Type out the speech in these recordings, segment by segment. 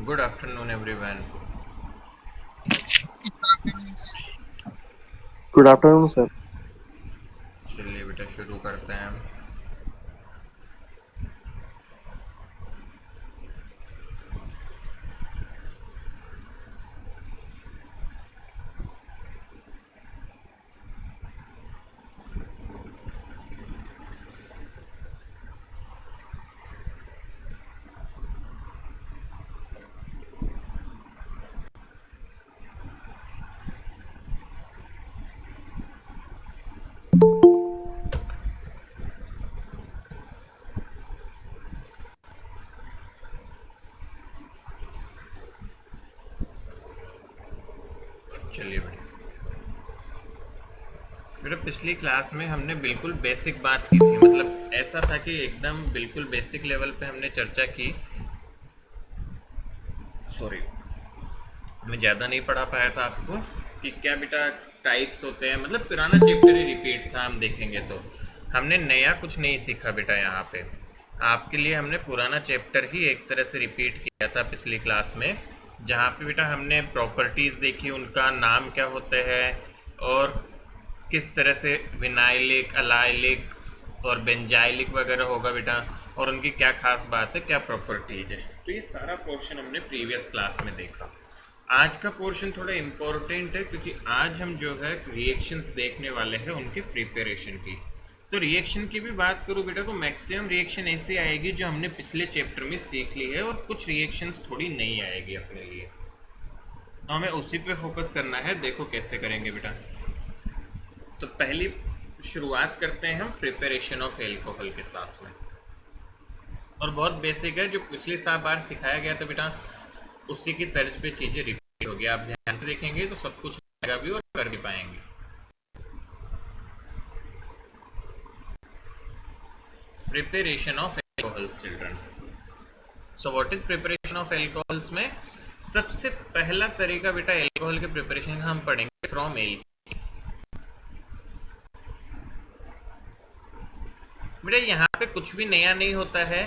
Good afternoon, everyone. Good afternoon sir. चलिए बेटा शुरू करते हैं। चलिए बेटा बेटा पिछली क्लास में हमने बिल्कुल बेसिक बात की थी, मतलब ऐसा था कि एकदम बिल्कुल बेसिक लेवल पे हमने चर्चा की। सॉरी, मैं ज़्यादा नहीं पढ़ा पाया था आपको कि क्या बेटा टाइप्स होते हैं, मतलब पुराना चैप्टर ही रिपीट था। हम देखेंगे तो हमने नया कुछ नहीं सीखा बेटा। यहाँ पे आपके लिए हमने पुराना चैप्टर ही एक तरह से रिपीट किया था पिछली क्लास में, जहाँ पे बेटा हमने प्रॉपर्टीज़ देखी, उनका नाम क्या होते हैं और किस तरह से विनाइलिक, अलाइलिक और बेंजाइलिक वगैरह होगा बेटा, और उनकी क्या खास बात है, क्या प्रॉपर्टीज है। तो ये सारा पोर्शन हमने प्रीवियस क्लास में देखा। आज का पोर्शन थोड़ा इम्पोर्टेंट है क्योंकि आज हम जो है रिएक्शंस देखने वाले हैं उनके प्रिपरेशन की। तो रिएक्शन की भी बात करूँ बेटा तो मैक्सिमम रिएक्शन ऐसी आएगी जो हमने पिछले चैप्टर में सीख ली है, और कुछ रिएक्शंस थोड़ी नई आएगी अपने लिए, तो हमें उसी पे फोकस करना है। देखो कैसे करेंगे बेटा। तो पहली शुरुआत करते हैं हम प्रिपरेशन ऑफ एल्कोहल के साथ में, और बहुत बेसिक है, जो पिछली साल बार सिखाया गया था बेटा उसी की तर्ज पे चीज़ें रिपीट होगी। आप ध्यान से देखेंगे तो सब कुछ आएगा भी और कर भी पाएंगे। Preparation of alcohols children. So what is preparation of alcohols में सबसे पहला तरीका बेटा एल्कोहल के प्रिपरेशन का हम पढ़ेंगे फ्रॉम एल। बेटा यहाँ पे कुछ भी नया नहीं होता है,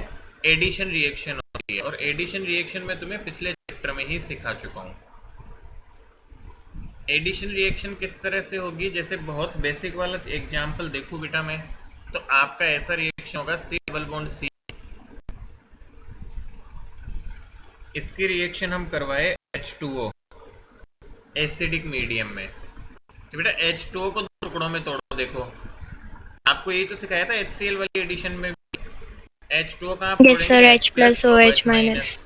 एडिशन रिएक्शन होती है, और एडिशन रिएक्शन में तुम्हें पिछले चैप्टर में ही सिखा चुका हूँ। एडिशन रिएक्शन किस तरह से होगी, जैसे बहुत बेसिक वाला एग्जांपल देखो बेटा मैं, तो आपका ऐसा रिएक्शन होगा सी डबल बॉन्ड सी, इसकी रिएक्शन हम करवाए H2O एसिडिक मीडियम में। तो बेटा H2O को दो टुकड़ों में तोड़ो। देखो आपको यही तो सिखाया था HCl वाली एडिशन में भी। H2O का आप यस तोड़ेंगे sir, H H plus plus O OH H minus. Minus.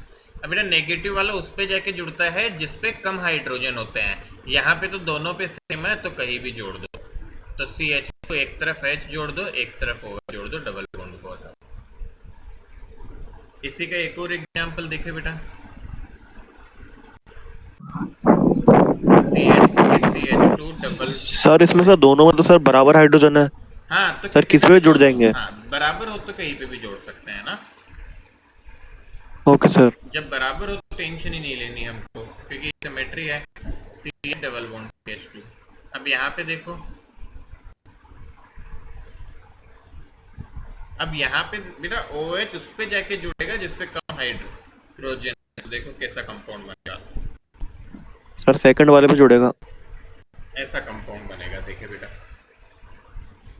अब बेटा नेगेटिव वाला उस पे जाके जुड़ता है जिस पे कम हाइड्रोजन होते हैं, यहाँ पे तो दोनों पे सेम है, तो कहीं भी जोड़ दो। तो CH को एक तरफ H जोड़ दो, एक तरफ OH जोड़ दो, डबल बॉन्ड को हटाओ। इसी का एक और एग्जांपल देखे बेटा, CH3 CH2 डबल। सर इसमें सॉरी, सर दोनों में तो सर बराबर हाइड्रोजन है। हाँ तो सर किसी किसी पे पे भी जुड़ जोड़ दो। जाएंगे। हाँ बराबर हो तो कहीं पे भी जोड़ सकते हैं ना। Okay sir. जब बराबर हो तो टेंशन ही नहीं लेनी हमको, क्योंकि सिमेट्री है। C double bond CH2। अब यहाँ पे देखो, अब यहाँ पे बेटा OH उस पे जाके जुड़ेगा जिस पे कम हाइड्रोजन। तो देखो कैसा कंपाउंड बनेगा, सर सेकंड वाले पे जुड़ेगा। ऐसा कंपाउंड बनेगा। देखिए बेटा,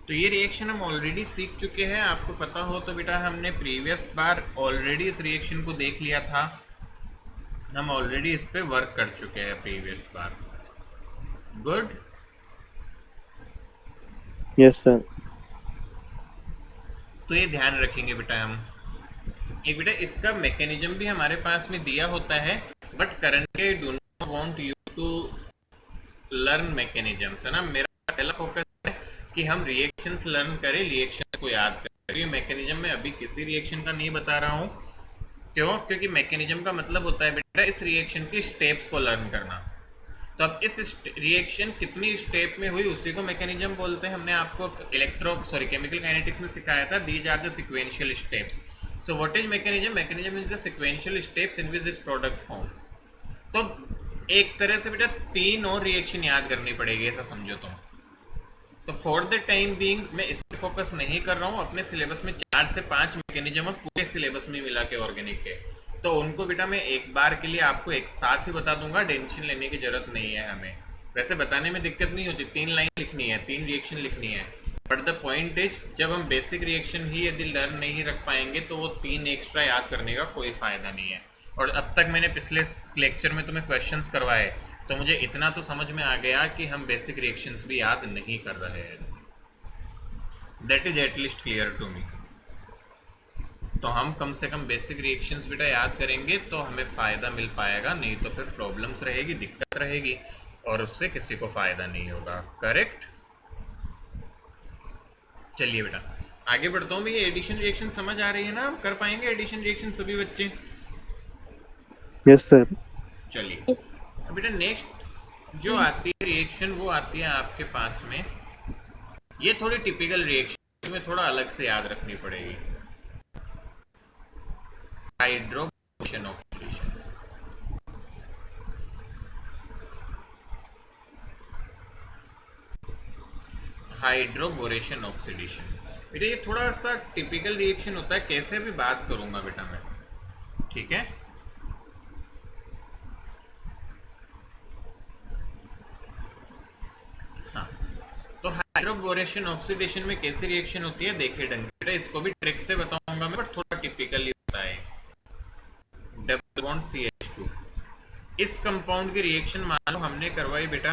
तो ये रिएक्शन हम ऑलरेडी सीख चुके हैं। आपको पता हो तो बेटा हमने प्रीवियस बार ऑलरेडी इस रिएक्शन को देख लिया था, हम ऑलरेडी इस पे वर्क कर चुके हैं प्रीवियस बार। गुड। Yes sir. तो ये ध्यान रखेंगे बेटा हम। एक बेटा इसका मैकेनिज्म भी हमारे पास में दिया होता है, but currently I do not want you to learn mechanisms, है ना। मेरा पहला फोकस है कि हम रिएक्शंस लर्न करें, रिएक्शन को याद करें। ये मैकेनिज्म मैं अभी किसी रिएक्शन का नहीं बता रहा हूँ। क्यों? क्योंकि मैकेनिज्म का मतलब होता है बेटा इस रिएक्शन के स्टेप्स को लर्न करना। तो अब इस रिएक्शन कितनी स्टेप में हुई उसी को मैकेनिज्म बोलते हैं। हमने आपको केमिकल काइनेटिक्स में सिखाया था, these are the sequential steps. So what is mechanism? Mechanism is the sequential steps in which this product forms. तो एक तरह से बेटा तीन और रिएक्शन याद करनी पड़ेगी, ऐसा समझो तुम। तो फॉर द टाइम बीइंग मैं इस पर फोकस नहीं कर रहा हूँ। अपने सिलेबस में 4 से 5 मैकेनिज्म पूरे सिलेबस में मिला के ऑर्गेनिक के, तो उनको बेटा मैं एक बार के लिए आपको एक साथ ही बता दूंगा, टेंशन लेने की जरूरत नहीं है हमें। वैसे बताने में दिक्कत नहीं होती, 3 लाइन लिखनी है, 3 रिएक्शन लिखनी है, बट द पॉइंट इज जब हम बेसिक रिएक्शन ही यदि लर्न नहीं रख पाएंगे तो वो 3 एक्स्ट्रा याद करने का कोई फायदा नहीं है। और अब तक मैंने पिछले लेक्चर में तुम्हें क्वेश्चंस करवाए, तो मुझे इतना तो समझ में आ गया कि हम बेसिक रिएक्शंस भी याद नहीं कर रहे हैं। That is at least clear to me. तो हम कम से कम बेसिक रिएक्शंस बेटा याद करेंगे तो हमें फ़ायदा मिल पाएगा, नहीं तो फिर प्रॉब्लम्स रहेगी, दिक्कत रहेगी, और उससे किसी को फ़ायदा नहीं होगा। करेक्ट। चलिए बेटा आगे बढ़ता हूँ। भैया एडिशन रिएक्शन समझ आ रही है ना? आप कर पाएंगे एडिशन रिएक्शन सभी बच्चे? Yes sir. चलिए अब बेटा नेक्स्ट जो आती है रिएक्शन वो आती है आपके पास में, ये थोड़ी टिपिकल रिएक्शन में थोड़ा अलग से याद रखनी पड़ेगी। Hydrogen oxidation. हाइड्रोबोरेशन ऑक्सीडेशन बेटा ये थोड़ा सा टिपिकल रिएक्शन होता है, कैसे भी बात करूंगा बेटा मैं, ठीक है? हाँ, तो हाइड्रोबोरेशन ऑक्सीडेशन में कैसी रिएक्शन होती है देखिए ढंग से बेटा, इसको भी ट्रिक से बताऊंगा मैं, बट थोड़ा टिपिकली होता है। डबल बॉन्ड CH2, इस कंपाउंड की रिएक्शन मान लो हमने करवाई बेटा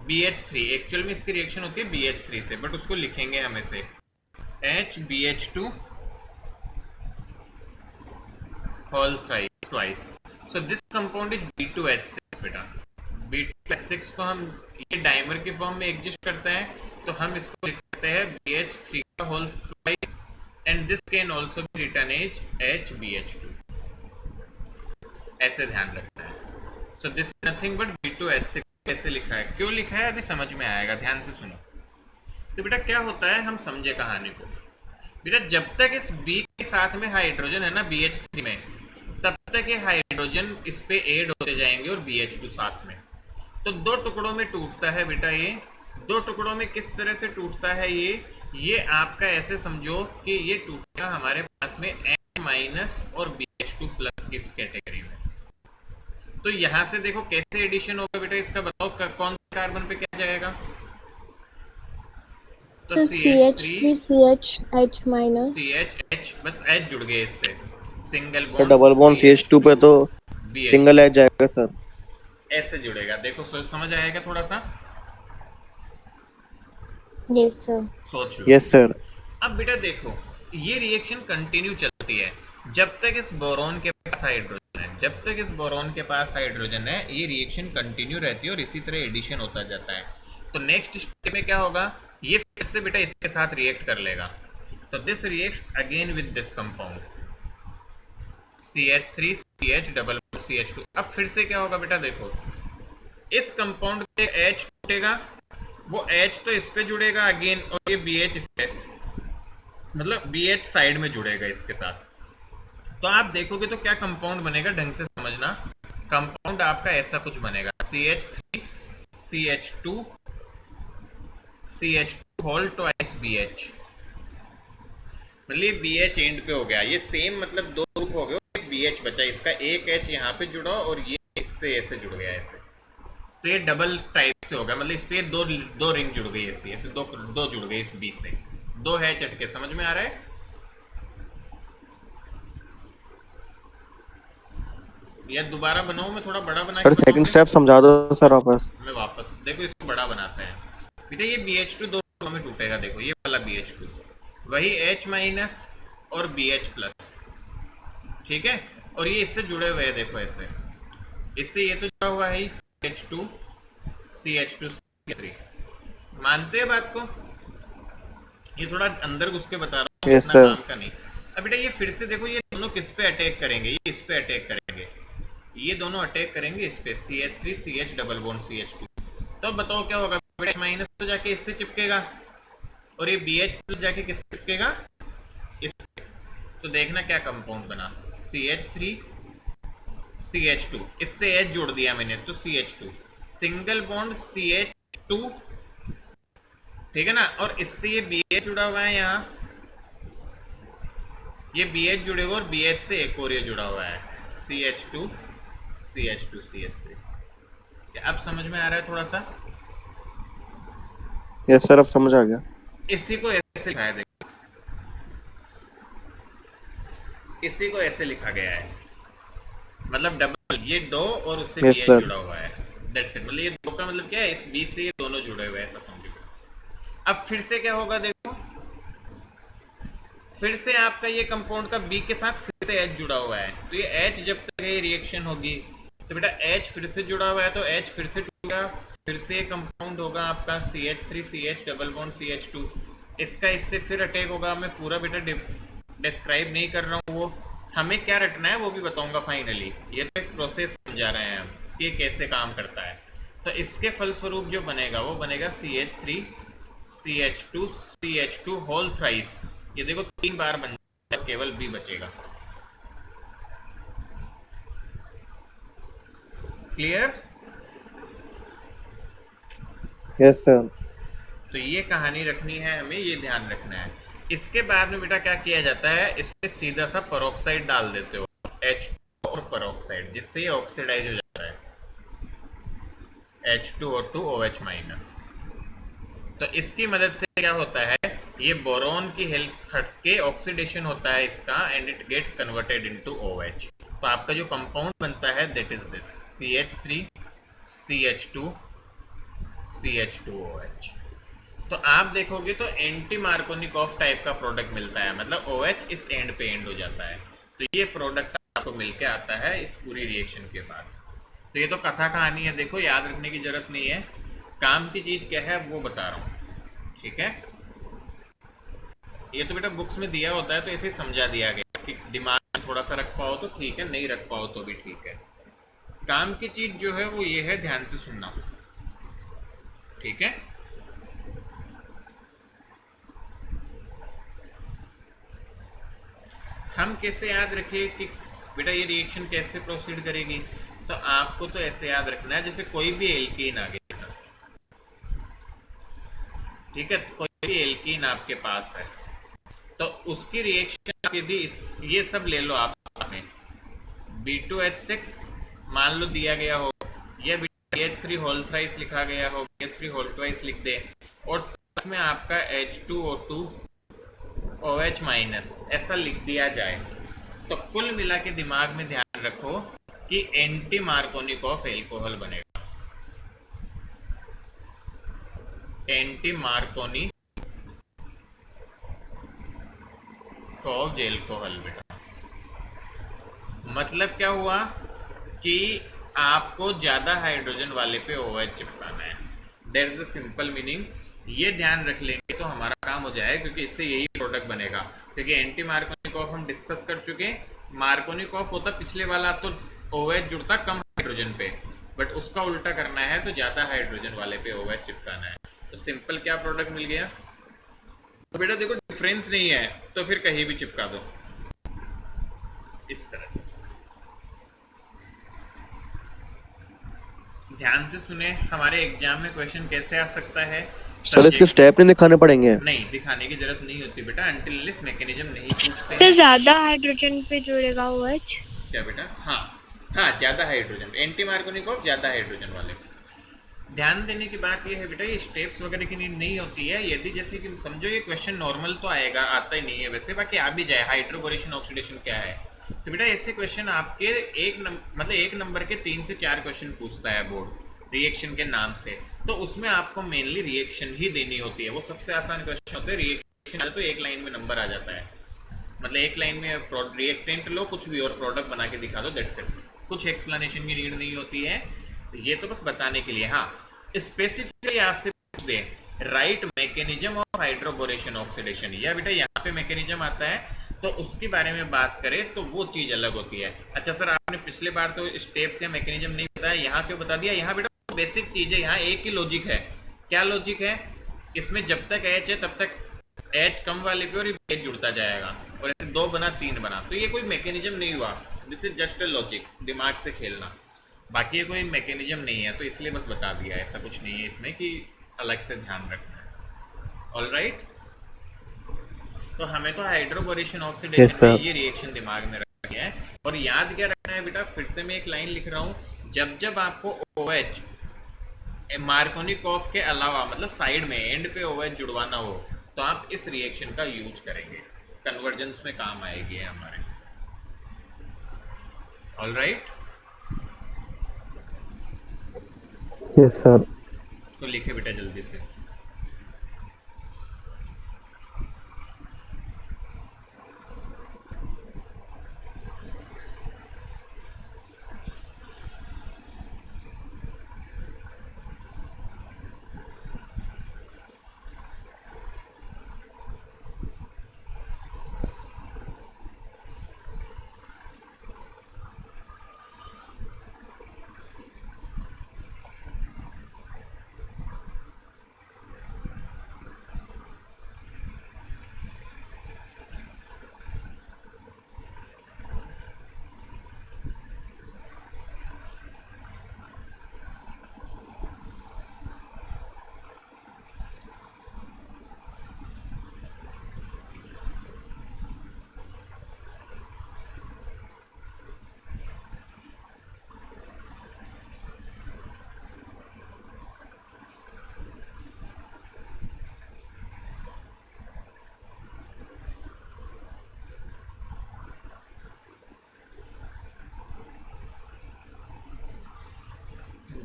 BH3, एक्चुअल में इसकी रिएक्शन होती है BH3 से, बट उसको लिखेंगे हम ऐसे HBH2 whole twice. So this compound is B2H6 बेटा। B2H6 को हम ये डाइमर की फॉर्म में एग्जिस्ट करता है, तो हम इसको लिख सकते हैं BH3 का whole twice, and this can also be written as HBH2। ऐसे ध्यान रखना है। So this is nothing but B2H6। कैसे लिखा है, क्यों लिखा है, अभी समझ में आएगा, ध्यान से सुनो। तो बेटा क्या होता है, हम समझे कहानी को। बेटा जब तक इस B के साथ में हाइड्रोजन है ना BH3 में, तब तक ये हाइड्रोजन इस पे ऐड होते जाएंगे और BH2 साथ में, तो 2 टुकड़ों में टूटता है बेटा ये। 2 टुकड़ों में किस तरह से टूटता है ये आपका ऐसे समझो कि ये टूटेगा हमारे पास में N- और BH2 प्लस की कैटेगरी में। तो यहां से देखो कैसे एडिशन होगा बेटा, इसका बताओ कौन से कार्बन पे क्या जाएगा? तो CH3 CH माइनस, CH बस H जुड़ गए इससे, single sir bond double bond CH2 पे तो BH2 सिंगल एच जाएगा सर। ऐसे जुड़ेगा। देखो समझ आएगा थोड़ा सा, यस सर, सोच लो। Yes sir. अब बेटा देखो ये रिएक्शन कंटिन्यू चलती है जब तक इस बोरॉन के पास हाइड्रोजन है, जब तक इस बोरॉन के पास हाइड्रोजन है ये रिएक्शन कंटिन्यू रहती है और इसी तरह एडिशन होता जाता है। तो नेक्स्ट स्टेप में क्या होगा, ये फिर से बेटा इसके साथ रिएक्ट कर लेगा, तो this reacts again with this compound CH3 CH double CH2। अब फिर से क्या होगा बेटा देखो, इस कंपाउंड पे H टूटेगा, वो H तो इस पे जुड़ेगा अगेन, और ये BH इस पे, मतलब BH साइड में जुड़ेगा इसके साथ। तो आप देखोगे तो क्या कंपाउंड बनेगा, ढंग से समझना। कंपाउंड आपका ऐसा कुछ बनेगा CH3 CH2 CH2 whole twice BH, मतलब BH एंड पे हो गया, ये सेम मतलब 2 ग्रुप हो गए, एक BH बचा, इसका एक H यहाँ पे जुड़ा और ये इससे ऐसे जुड़ गया ऐसे, तो ये डबल टाइप से होगा, मतलब इस पे दो रिंग जुड़ गई ऐसे दो जुड़ गई इस बीच से, 2 है चटके। समझ में आ रहा है? या दोबारा बनाऊं, मैं थोड़ा बड़ा बना सर के सेकंड बताऊं स्टेप समझा दो सर वापस। मैं वापस देखो इसको बड़ा बनाते हैं बेटा। ये BH2 2 में टूटेगा, देखो ये वाला BH2 वही H- और BH प्लस, ठीक है, और ये इससे जुड़े हुए हैं देखो ऐसे, इससे ये तो जुड़ा हुआ है CH2 CH2 CH3। मानते हैं बात को? ये थोड़ा अंदर घुस के बता रहा हूँ, यस इतना सर। काम का नहीं। अब बेटा ये फिर से देखो, ये दोनों किस पे अटैक करेंगे, ये इस पे अटैक करेंगे, ये दोनों अटैक करेंगे इस पे CH3 CH double bond CH2। तो अब बताओ क्या होगा बेटा, माइनस तो जाके इससे चिपकेगा और ये BH प्लस जाके किससे चिपकेगा, इससे। तो देखना क्या कंपाउंड बना, CH3 CH2, इससे H जोड़ दिया मैंने तो CH2, सिंगल बॉन्ड CH2, ठीक है ना, और इससे ये BH जुड़ा हुआ है यहाँ, ये BH जुड़े हुए और BH से एक और ये जुड़ा हुआ है CH2 CH2 CH3। क्या अब समझ में आ रहा है थोड़ा सा? यस सर, अब समझ आ गया। इसी को ऐसे लिखा है, देखो इसी को ऐसे लिखा गया है, मतलब डबल ये दो और उससे यस BH सर। जुड़ा हुआ है, दैट्स इट। मतलब ये दो का मतलब क्या है, इस B से ये दोनों जुड़े हुए हैं, ऐसा समझो। अब फिर से क्या होगा देखो, फिर से आपका ये कंपाउंड का B के साथ फिर से H जुड़ा हुआ है, तो ये H जब तक ये रिएक्शन होगी तो बेटा H फिर से जुड़ा हुआ है तो H फिर से टूटेगा, फिर से ये कंपाउंड होगा आपका CH3 CH double bond CH2, इसका इससे फिर अटैक होगा। मैं पूरा बेटा डिस्क्राइब नहीं कर रहा हूँ, वो हमें क्या रटना है वो भी बताऊंगा फाइनली। ये तो एक प्रोसेस समझा रहे हैं हम कि ये कैसे काम करता है। तो इसके फलस्वरूप जो बनेगा वो बनेगा CH3 CH2 CH2 whole thrice. ये देखो 3 बार बन जाएगा, केवल B बचेगा। क्लियर? Yes sir. तो ये कहानी रखनी है हमें, ये ध्यान रखना है। इसके बाद में बेटा क्या किया जाता है, इसमें सीधा सा पेरोक्साइड डाल देते हो H2 और पेरोक्साइड, जिससे ये ऑक्सीडाइज हो जाता है H2O2 OH माइनस। तो इसकी मदद से क्या होता है, ये बोरोन की हेल्प हट के ऑक्सीडेशन होता है इसका and it gets converted into OH। तो आपका जो कंपाउंड बनता है that is this CH3 CH2 CH2OH। तो आप देखोगे तो एंटी मार्कोनिकॉफ टाइप का प्रोडक्ट मिलता है, मतलब OH इस एंड पे एंड हो जाता है। तो ये प्रोडक्ट आपको मिलके आता है इस पूरी रिएक्शन के बाद। तो ये तो कथा कहानी है, देखो याद रखने की जरूरत नहीं है, काम की चीज क्या है वो बता रहा हूँ, ठीक है। ये तो बेटा बुक्स में दिया होता है तो ऐसे समझा दिया गया कि दिमाग में थोड़ा सा रख पाओ तो ठीक है, नहीं रख पाओ तो भी ठीक है। काम की चीज जो है वो ये है, ध्यान से सुनना, ठीक है। हम कैसे याद रखें कि बेटा ये रिएक्शन कैसे प्रोसीड करेगी, तो आपको तो ऐसे याद रखना है जैसे कोई भी एल्कीन आ गया, ठीक है, कोई भी एल्कीन आपके पास है तो उसकी रिएक्शन यदि ये सब ले लो आप साथ में, B2H6 मान लो दिया गया हो, या BH3 होल थ्राइस लिखा गया हो, BH3 होल ट्वाइस लिख दे, और साथ में आपका H2O2 OH माइनस ऐसा लिख दिया जाए, तो कुल मिला के दिमाग में ध्यान रखो कि एंटी मार्कोनिकॉफ एल्कोहल बनेगा, एंटी मार्कोनिकॉफ एल्कोहल बेटा। मतलब क्या हुआ कि आपको ज्यादा हाइड्रोजन वाले पे OH चिपकाना है, that is the simple meaning. ये ध्यान रख लेंगे तो हमारा काम हो जाएगा, क्योंकि इससे यही प्रोडक्ट बनेगा। क्योंकि एंटी मार्कोनिकॉफ हम डिस्कस कर चुके, मार्कोनिकॉफ होता पिछले वाला तो OH जुड़ता कम हाइड्रोजन पे, बट उसका उल्टा करना है तो ज्यादा हाइड्रोजन वाले पे OH चिपकाना है। तो सिंपल क्या प्रोडक्ट मिल गया, तो बेटा देखो डिफरेंस नहीं है तो फिर कहीं भी चिपका दो इस तरह से। ध्यान से सुने, हमारे एग्जाम में क्वेश्चन कैसे आ सकता है। सर इसके स्टेप नहीं दिखाने पड़ेंगे? नहीं दिखाने की जरूरत नहीं होती बेटा, अनटिल मैकेनिज्म नहीं पूछते तो हैं। ज्यादा हाइड्रोजन पे जुड़ेगा OH। क्या बेटा? हाँ हाँ, ज्यादा हाइड्रोजन, एंटी मार्कोनिकॉफ ज्यादा हाइड्रोजन वाले। ध्यान देने की बात यह है बेटा, ये स्टेप्स वगैरह की नीड नहीं होती है। यदि जैसे कि समझो ये क्वेश्चन नॉर्मल तो आएगा, आता ही नहीं है वैसे, बाकी आ भी जाए हाइड्रोबोरेशन ऑक्सीडेशन क्या है, तो बेटा ऐसे क्वेश्चन आपके मतलब एक नंबर के 3 से 4 क्वेश्चन पूछता है बोर्ड रिएक्शन के नाम से। तो उसमें आपको मेनली रिएक्शन ही देनी होती है, वो सबसे आसान क्वेश्चन होते हैं। रिएक्शन तो एक लाइन में नंबर आ जाता है, मतलब एक लाइन में रिएक्टेंट लो कुछ भी और प्रोडक्ट बना के दिखा दो, दैट्स इट। कुछ एक्सप्लेनेशन की नीड नहीं होती है, ये तो बस बताने के लिए। हाँ स्पेसिफिकली आपसे पूछ they right mechanism of hydroboration oxidation, या बेटा यहाँ पे मैकेनिज्म आता है तो उसके बारे में बात करें तो वो चीज अलग होती है। अच्छा सर आपने पिछले बार तो स्टेप्स या मैकेनिज्म नहीं बताया, यहाँ क्यों बता दिया? यहाँ बेटा बेसिक चीज है, यहाँ एक ही लॉजिक है। क्या लॉजिक है इसमें? जब तक H है तब तक H कम वाले पे और ये जुड़ता जाएगा, और ऐसे 2 बना 3 बना, तो ये कोई मैकेनिज्म नहीं हुआ, this is just a logic, दिमाग से खेलना। बाकी ये कोई मैकेनिज्म नहीं है, तो इसलिए बस बता दिया, ऐसा कुछ नहीं है इसमें कि अलग से ध्यान रखना है। ऑल राइट, तो हमें तो हाइड्रोबोरेशन यस ऑक्सीडेशन में सर। ये रिएक्शन दिमाग में रखना है। और याद क्या रखना है बेटा, फिर से मैं एक लाइन लिख रहा हूँ, जब जब आपको OH मार्कोनिकॉफ के अलावा मतलब साइड में एंड पे OH जुड़वाना हो तो आप इस रिएक्शन का यूज करेंगे, कन्वर्जेंस में काम आएगी ये हमारे। All right, yes sir. तो लिखे बेटा जल्दी से।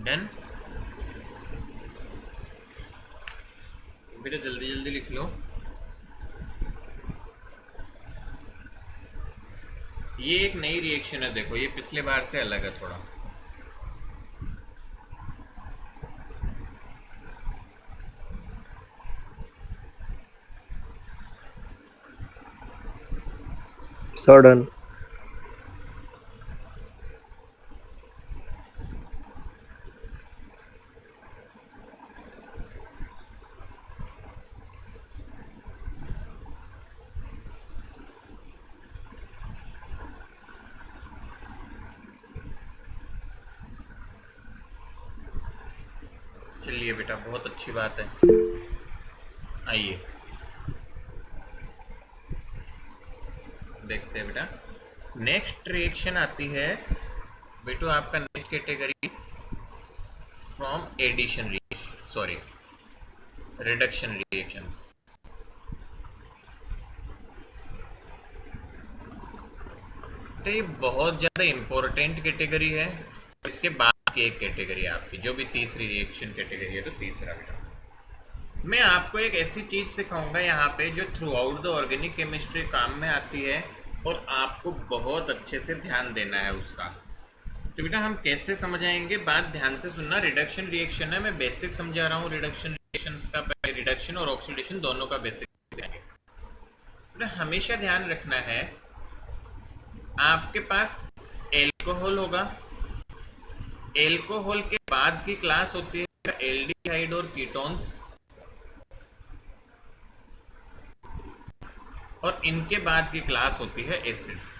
डन बेटा, जल्दी जल्दी लिख लो। ये एक नई रिएक्शन है, देखो ये पिछले बार से अलग है थोड़ा। Sir done. चलिए बेटा, बहुत अच्छी बात है। आइए देखते हैं बेटा, नेक्स्ट रिएक्शन आती है बेटो आपका next category from addition reaction, sorry reduction reactions. तो ये बहुत ज़्यादा इम्पोर्टेंट कैटेगरी है। इसके बाद की एक कैटेगरी आपकी जो भी तीसरी रिएक्शन कैटेगरी है, तो तीसरा बेटा मैं आपको एक ऐसी चीज सिखाऊंगा यहाँ पे जो through out the organic chemistry काम में आती है और आपको बहुत अच्छे से ध्यान देना है उसका। तो बेटा हम कैसे समझाएंगे, बात ध्यान से सुनना। रिडक्शन रिएक्शन है, मैं बेसिक समझा रहा हूँ रिडक्शन रिएक्शन का, रिडक्शन और ऑक्सीडेशन दोनों का बेसिक। बेटा हमेशा ध्यान रखना है, आपके पास एल्कोहल होगा, एल्कोहल के बाद की क्लास होती है एल्डिहाइड और कीटोन्स, और इनके बाद की क्लास होती है एसिड्स,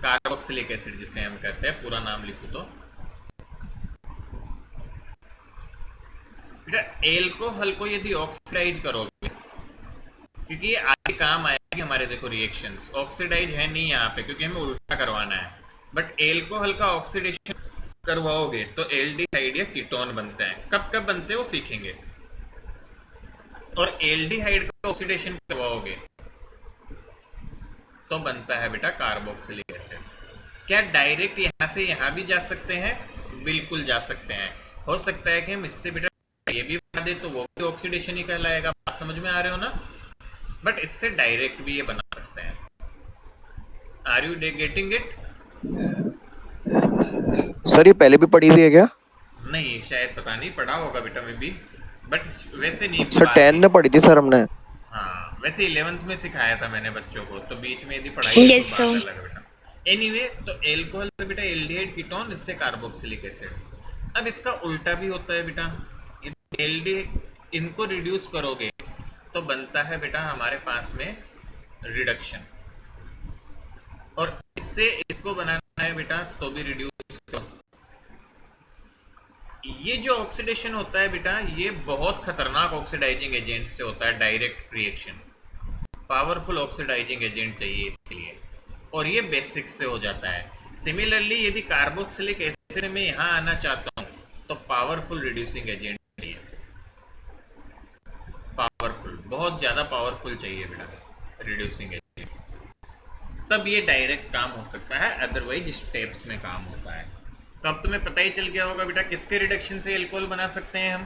कार्बोक्सिलिक एसिड जिसे हम कहते हैं, पूरा नाम लिखो तो। बेटा एल्कोहल को यदि ऑक्सीडाइज करोगे, क्योंकि ये आगे काम आएगी हमारे, देखो रिएक्शंस ऑक्सीडाइज है नहीं यहाँ पे क्योंकि हमें उल्टा करवाना है, बट एल्कोहल का ऑक्सीडेशन करवाओगे तो एल्डिहाइड या कीटोन बनते हैं। कब कब बनते हैं वो सीखेंगे। और एल्डिहाइड का ऑक्सीडेशन करवाओगे तो बनता है बेटा कार्बोक्सिलिक एसिड। क्या डायरेक्ट यहाँ से यहाँ भी जा सकते हैं? बिल्कुल जा सकते हैं। हो सकता है कि हम इससे बेटा ये भी बना दे तो वो भी ऑक्सीडेशन ही कहलाएगा, बात समझ में आ रहे हो ना। बट इससे डायरेक्ट भी ये बना सकते हैं। Are you getting it? Sir ये पहले भी पढ़ी हुई है क्या? नहीं शायद, पता नहीं, पढ़ा होगा बेटा में भी, बट वैसे नहीं। सर 10 में पढ़ी थी सर हमने। हाँ वैसे 11th में सिखाया था मैंने बच्चों को, तो बीच में यदि पढ़ाई है Yes, तो sir. बात अलग है बेटा। एनीवे तो एल्कोहल से बेटा एल्डिहाइड कीटोन, इससे कार्बोक्सिलिक एसिड। अब इसका उल्टा भी होता है बेटा, एल्डी इनको रिड्यूस करोगे तो बनता है बेटा हमारे पास में रिडक्शन, और इससे इसको बनाना है बेटा तो भी रिड्यूस। ये जो ऑक्सीडेशन होता है बेटा ये बहुत खतरनाक ऑक्सीडाइजिंग एजेंट से होता है, direct reaction. Powerful oxidising agent चाहिए इसके लिए, और ये बेसिक से हो जाता है। सिमिलरली यदि कार्बोक्सिलिक एसिड में यहाँ आना चाहता हूँ तो पावरफुल रिड्यूसिंग एजेंट चाहिए, पावरफुल, बहुत ज़्यादा पावरफुल चाहिए बेटा रिड्यूसिंग एजेंट, तब ये डायरेक्ट काम हो सकता है, अदरवाइज स्टेप्स में काम होता है। तो अब तुम्हें पता ही चल गया होगा बेटा किसके रिडक्शन से एल्कोहल बना सकते हैं हम।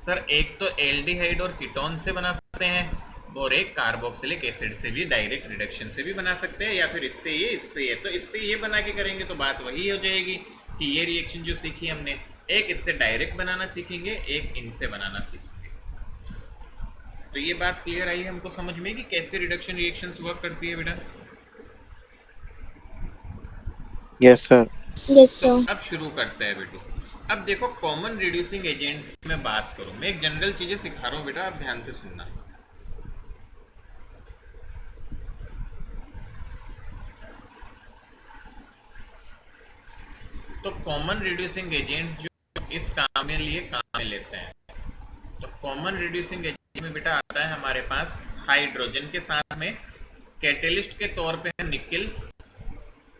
सर एक तो एल्डिहाइड और कीटोन से बना सकते हैं, और एक कार्बोक्सिलिक एसिड से भी डायरेक्ट रिडक्शन से भी बना सकते हैं, या फिर इससे ये। तो इससे ये बना के करेंगे तो बात वही हो जाएगी कि ये रिएक्शन जो सीखी हमने, एक इससे डायरेक्ट बनाना सीखेंगे, एक इनसे बनाना सीखेंगे। तो ये बात क्लियर आई हमको समझ में कि कैसे रिडक्शन रिएक्शंस वर्क करती है बेटा। Yes sir. यस तो सर। अब शुरू करते हैं बेटू। अब देखो कॉमन रिड्यूसिंग एजेंट्स की मैं बात करूं, मैं एक जनरल चीजें सिखा रहा हूं बेटा, आप ध्यान से सुनना। तो कॉमन रिड्यूसिंग एजेंट्स जो इस काम में लिए काम में लेते हैं, तो कॉमन रिड्यूसिंग एजेंट में बेटा आता है हमारे पास हाइड्रोजन के साथ में कैटेलिस्ट के तौर पे हम निकल,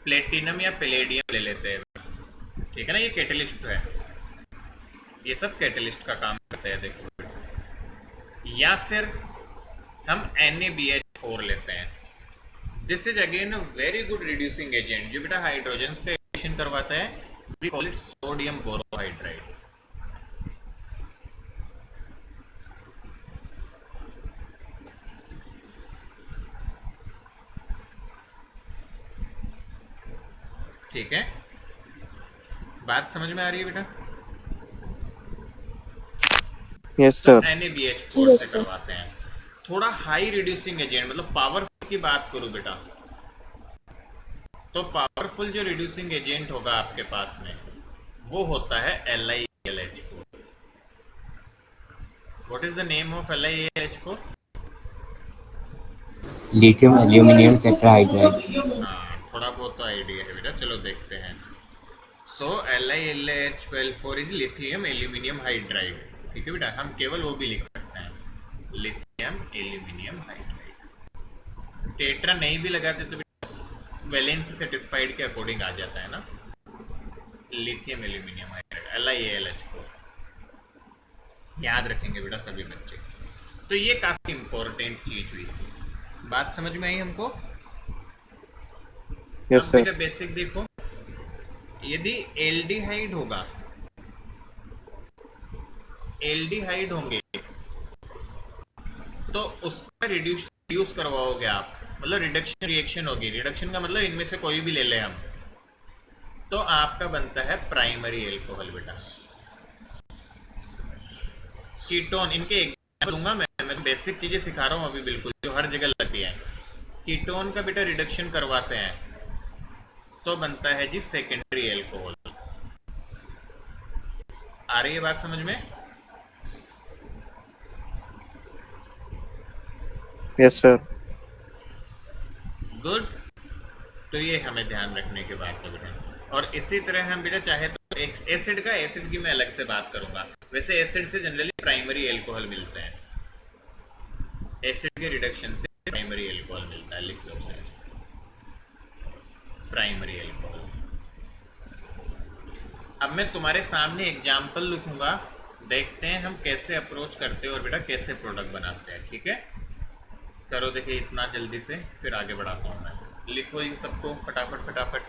प्लेटिनम या पैलेडियम ले लेते हैं, ठीक है ना। ये कैटेलिस्ट है, ये सब कैटेलिस्ट का काम करते हैं देखो बेटा। या फिर हम NaBH4 लेते हैं, this is again a very good reducing agent जो बेटा हाइड्रोजन का एडिशन करवाता है, we call it sodium borohydride. ठीक है, बात समझ में आ रही है बेटा। यस तो सर। NaBH4 से करवाते हैं। थोड़ा हाई रिड्यूसिंग एजेंट मतलब पावरफुल की बात करूं बेटा, तो पावरफुल जो रिड्यूसिंग एजेंट होगा आपके पास में वो होता है LiAlH4। What is the name of LiAlH4? Lithium aluminium tetrahydride. हाँ, थोड़ा बहुत तो आइडिया है बेटा, चलो देखते हैं। सो LiLH12 is lithium aluminium hydride, ठीक है बेटा, हम केवल वो भी लिख सकते हैं, लिथियम एल्यूमिनियम हाइड्राइड। टेट्रा नहीं भी लगाते तो वैलेंस सेटिस्फाइड के अकॉर्डिंग आ जाता है ना, लिथियम एल्यूमिनियम हाइड्राइड LiAlH4, याद रखेंगे बेटा सभी बच्चे। तो ये काफी इंपॉर्टेंट चीज हुई, बात समझ में आई हमको। यस अब सर। बेटा बेसिक देखो, यदि एल्डिहाइड होगा, एल्डिहाइड होंगे तो उसका रिड्यूस करवाओगे आप, मतलब रिडक्शन रिएक्शन होगी, रिडक्शन का मतलब इनमें से कोई भी ले लें हम, तो आपका बनता है प्राइमरी एल्कोहल बेटा। कीटोन, इनके एग्जांपल दूंगा मैं तो बेसिक चीजें सिखा रहा हूँ अभी बिल्कुल, जो हर जगह लगती है। कीटोन का बेटा रिडक्शन करवाते हैं तो बनता है जी सेकेंडरी एल्कोहल। आ रही है बात समझ में? Yes sir. गुड। तो ये हमें ध्यान रखने की बात है बेटा। और इसी तरह हम बेटा चाहे तो एक एसिड का, एसिड की मैं अलग से बात करूंगा, वैसे एसिड से जनरली प्राइमरी एल्कोहल मिलते हैं, एसिड के रिडक्शन से प्राइमरी एल्कोहल मिलता है, लिख लो चाहे प्राइमरी एल्कोहल। अब मैं तुम्हारे सामने एग्जाम्पल लिखूंगा, देखते हैं हम कैसे अप्रोच करते हैं और बेटा कैसे प्रोडक्ट बनाते हैं, ठीक है। करो देखिए इतना जल्दी से, फिर आगे बढ़ाता हूँ मैं। लिखो इन सबको फटाफट फटाफट।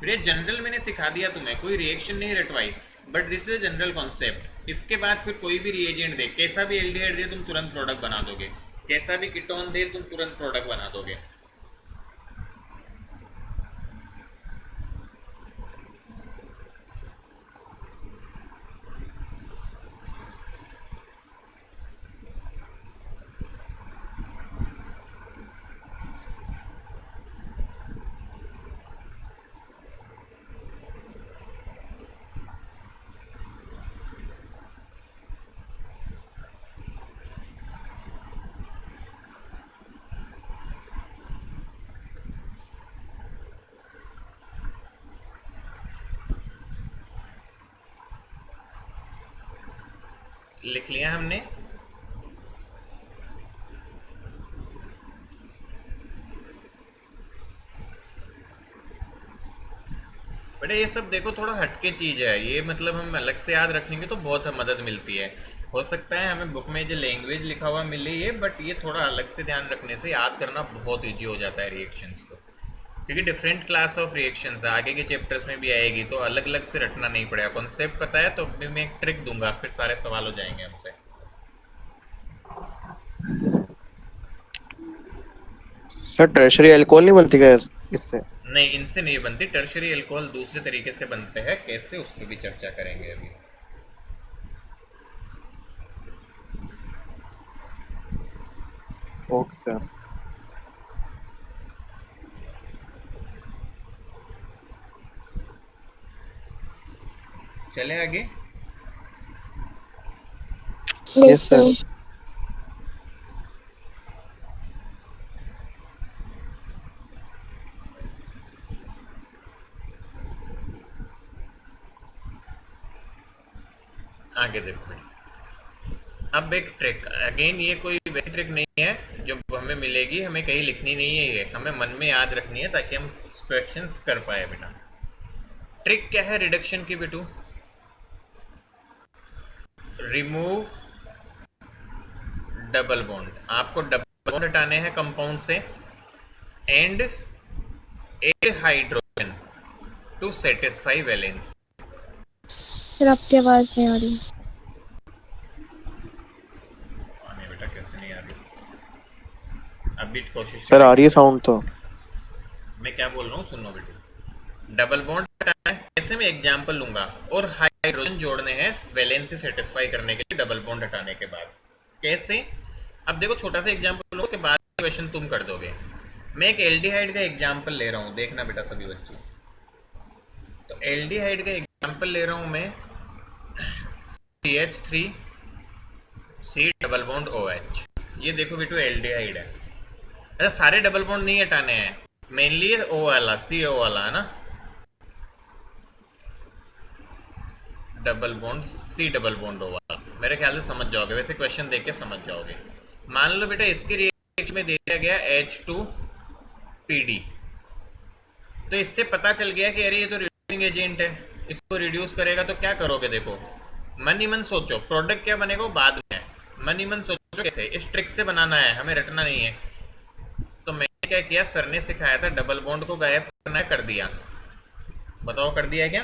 ये जनरल मैंने सिखा दिया तुम्हें, कोई रिएक्शन नहीं रटवाई, but this is general concept. इसके बाद फिर कोई भी रिएजेंट दे, कैसा भी एल्डिहाइड दे, तुम तुरंत प्रोडक्ट बना दोगे, कैसा भी कीटोन दे तुम तुरंत प्रोडक्ट बना दोगे। लिख लिया हमने। बेटा ये सब देखो थोड़ा हटके चीज है ये, मतलब हम अलग से याद रखेंगे तो बहुत मदद मिलती है। हो सकता है हमें बुक में जो लैंग्वेज लिखा हुआ मिले ये, बट ये थोड़ा अलग से ध्यान रखने से याद करना बहुत ईजी हो जाता है रिएक्शंस को, क्योंकि डिफरेंट क्लास ऑफ रिएक्शंस आगे के चैप्टर्स में भी आएगी तो अलग अलग से रटना नहीं पड़ेगा। कॉन्सेप्ट पता है तो भी मैं एक ट्रिक दूंगा, फिर सारे सवाल हो जाएंगे हमसे। सर टर्शरी अल्कोहल नहीं बनती क्या इससे? नहीं, इनसे नहीं बनती। टर्शरी अल्कोहल दूसरे तरीके से बनते हैं, कैसे उसकी भी चर्चा करेंगे अभी। Okay sir. चले आगे। Yes sir. आगे देखो बेटा, अब एक ट्रिक अगेन, ये कोई वैसी ट्रिक नहीं है जो हमें मिलेगी, हमें कहीं लिखनी नहीं है, ये हमें मन में याद रखनी है ताकि हम क्वेश्चंस कर पाए बेटा। ट्रिक क्या है रिडक्शन की बेटू? रिमूव डबल बॉन्ड, आपको डबल बॉन्ड हटाने हैं कंपाउंड से, and a hydrogen to satisfy valence. Sir आपकी आवाज नहीं आ रही। आने बेटा, कैसे नहीं आ रही? अभी कोशिश सर आ करेंगे। रही है साउंड तो। मैं क्या बोल रहा हूँ सुनो बेटू। डबल बॉन्ड हटाना है, ऐसे मैं एग्जांपल लूंगा, और हाइड्रोजन जोड़ने हैं वैलेंसी सेटिस्फाई करने के लिए डबल बॉन्ड हटाने के बाद। कैसे? अब देखो छोटा सा एग्जांपल लो, उसके बाद क्वेश्चन तुम कर दोगे। मैं एक एल्डिहाइड का एग्जांपल ले रहा हूँ, देखना बेटा सभी बच्चे। तो एल्डिहाइड का एग्जांपल ले रहा हूँ मैं, CH3 C double bond OH। ये देखो बेटू एल्डिहाइड है। अच्छा सारे डबल बॉन्ड नहीं हटाने हैं, मेनली O वाला, CO वाला है ना, double bond C double bond O वाला। मेरे ख्याल से समझ जाओगे, वैसे क्वेश्चन देख के समझ जाओगे। मान लो बेटा इसके रिएक्शन में दे दिया गया H2PD, तो इससे पता चल गया कि अरे ये तो रिड्यूसिंग एजेंट है, इसको रिड्यूस करेगा। तो क्या करोगे देखो, मन ही मन सोचो, प्रोडक्ट क्या बनेगा वो बाद में है, मन ही मन सोचो कैसे। इस ट्रिक से बनाना है, हमें रटना नहीं है। तो मैंने क्या किया, सर ने सिखाया था डबल बॉन्ड को गायब करना है, कर दिया। बताओ कर दिया क्या?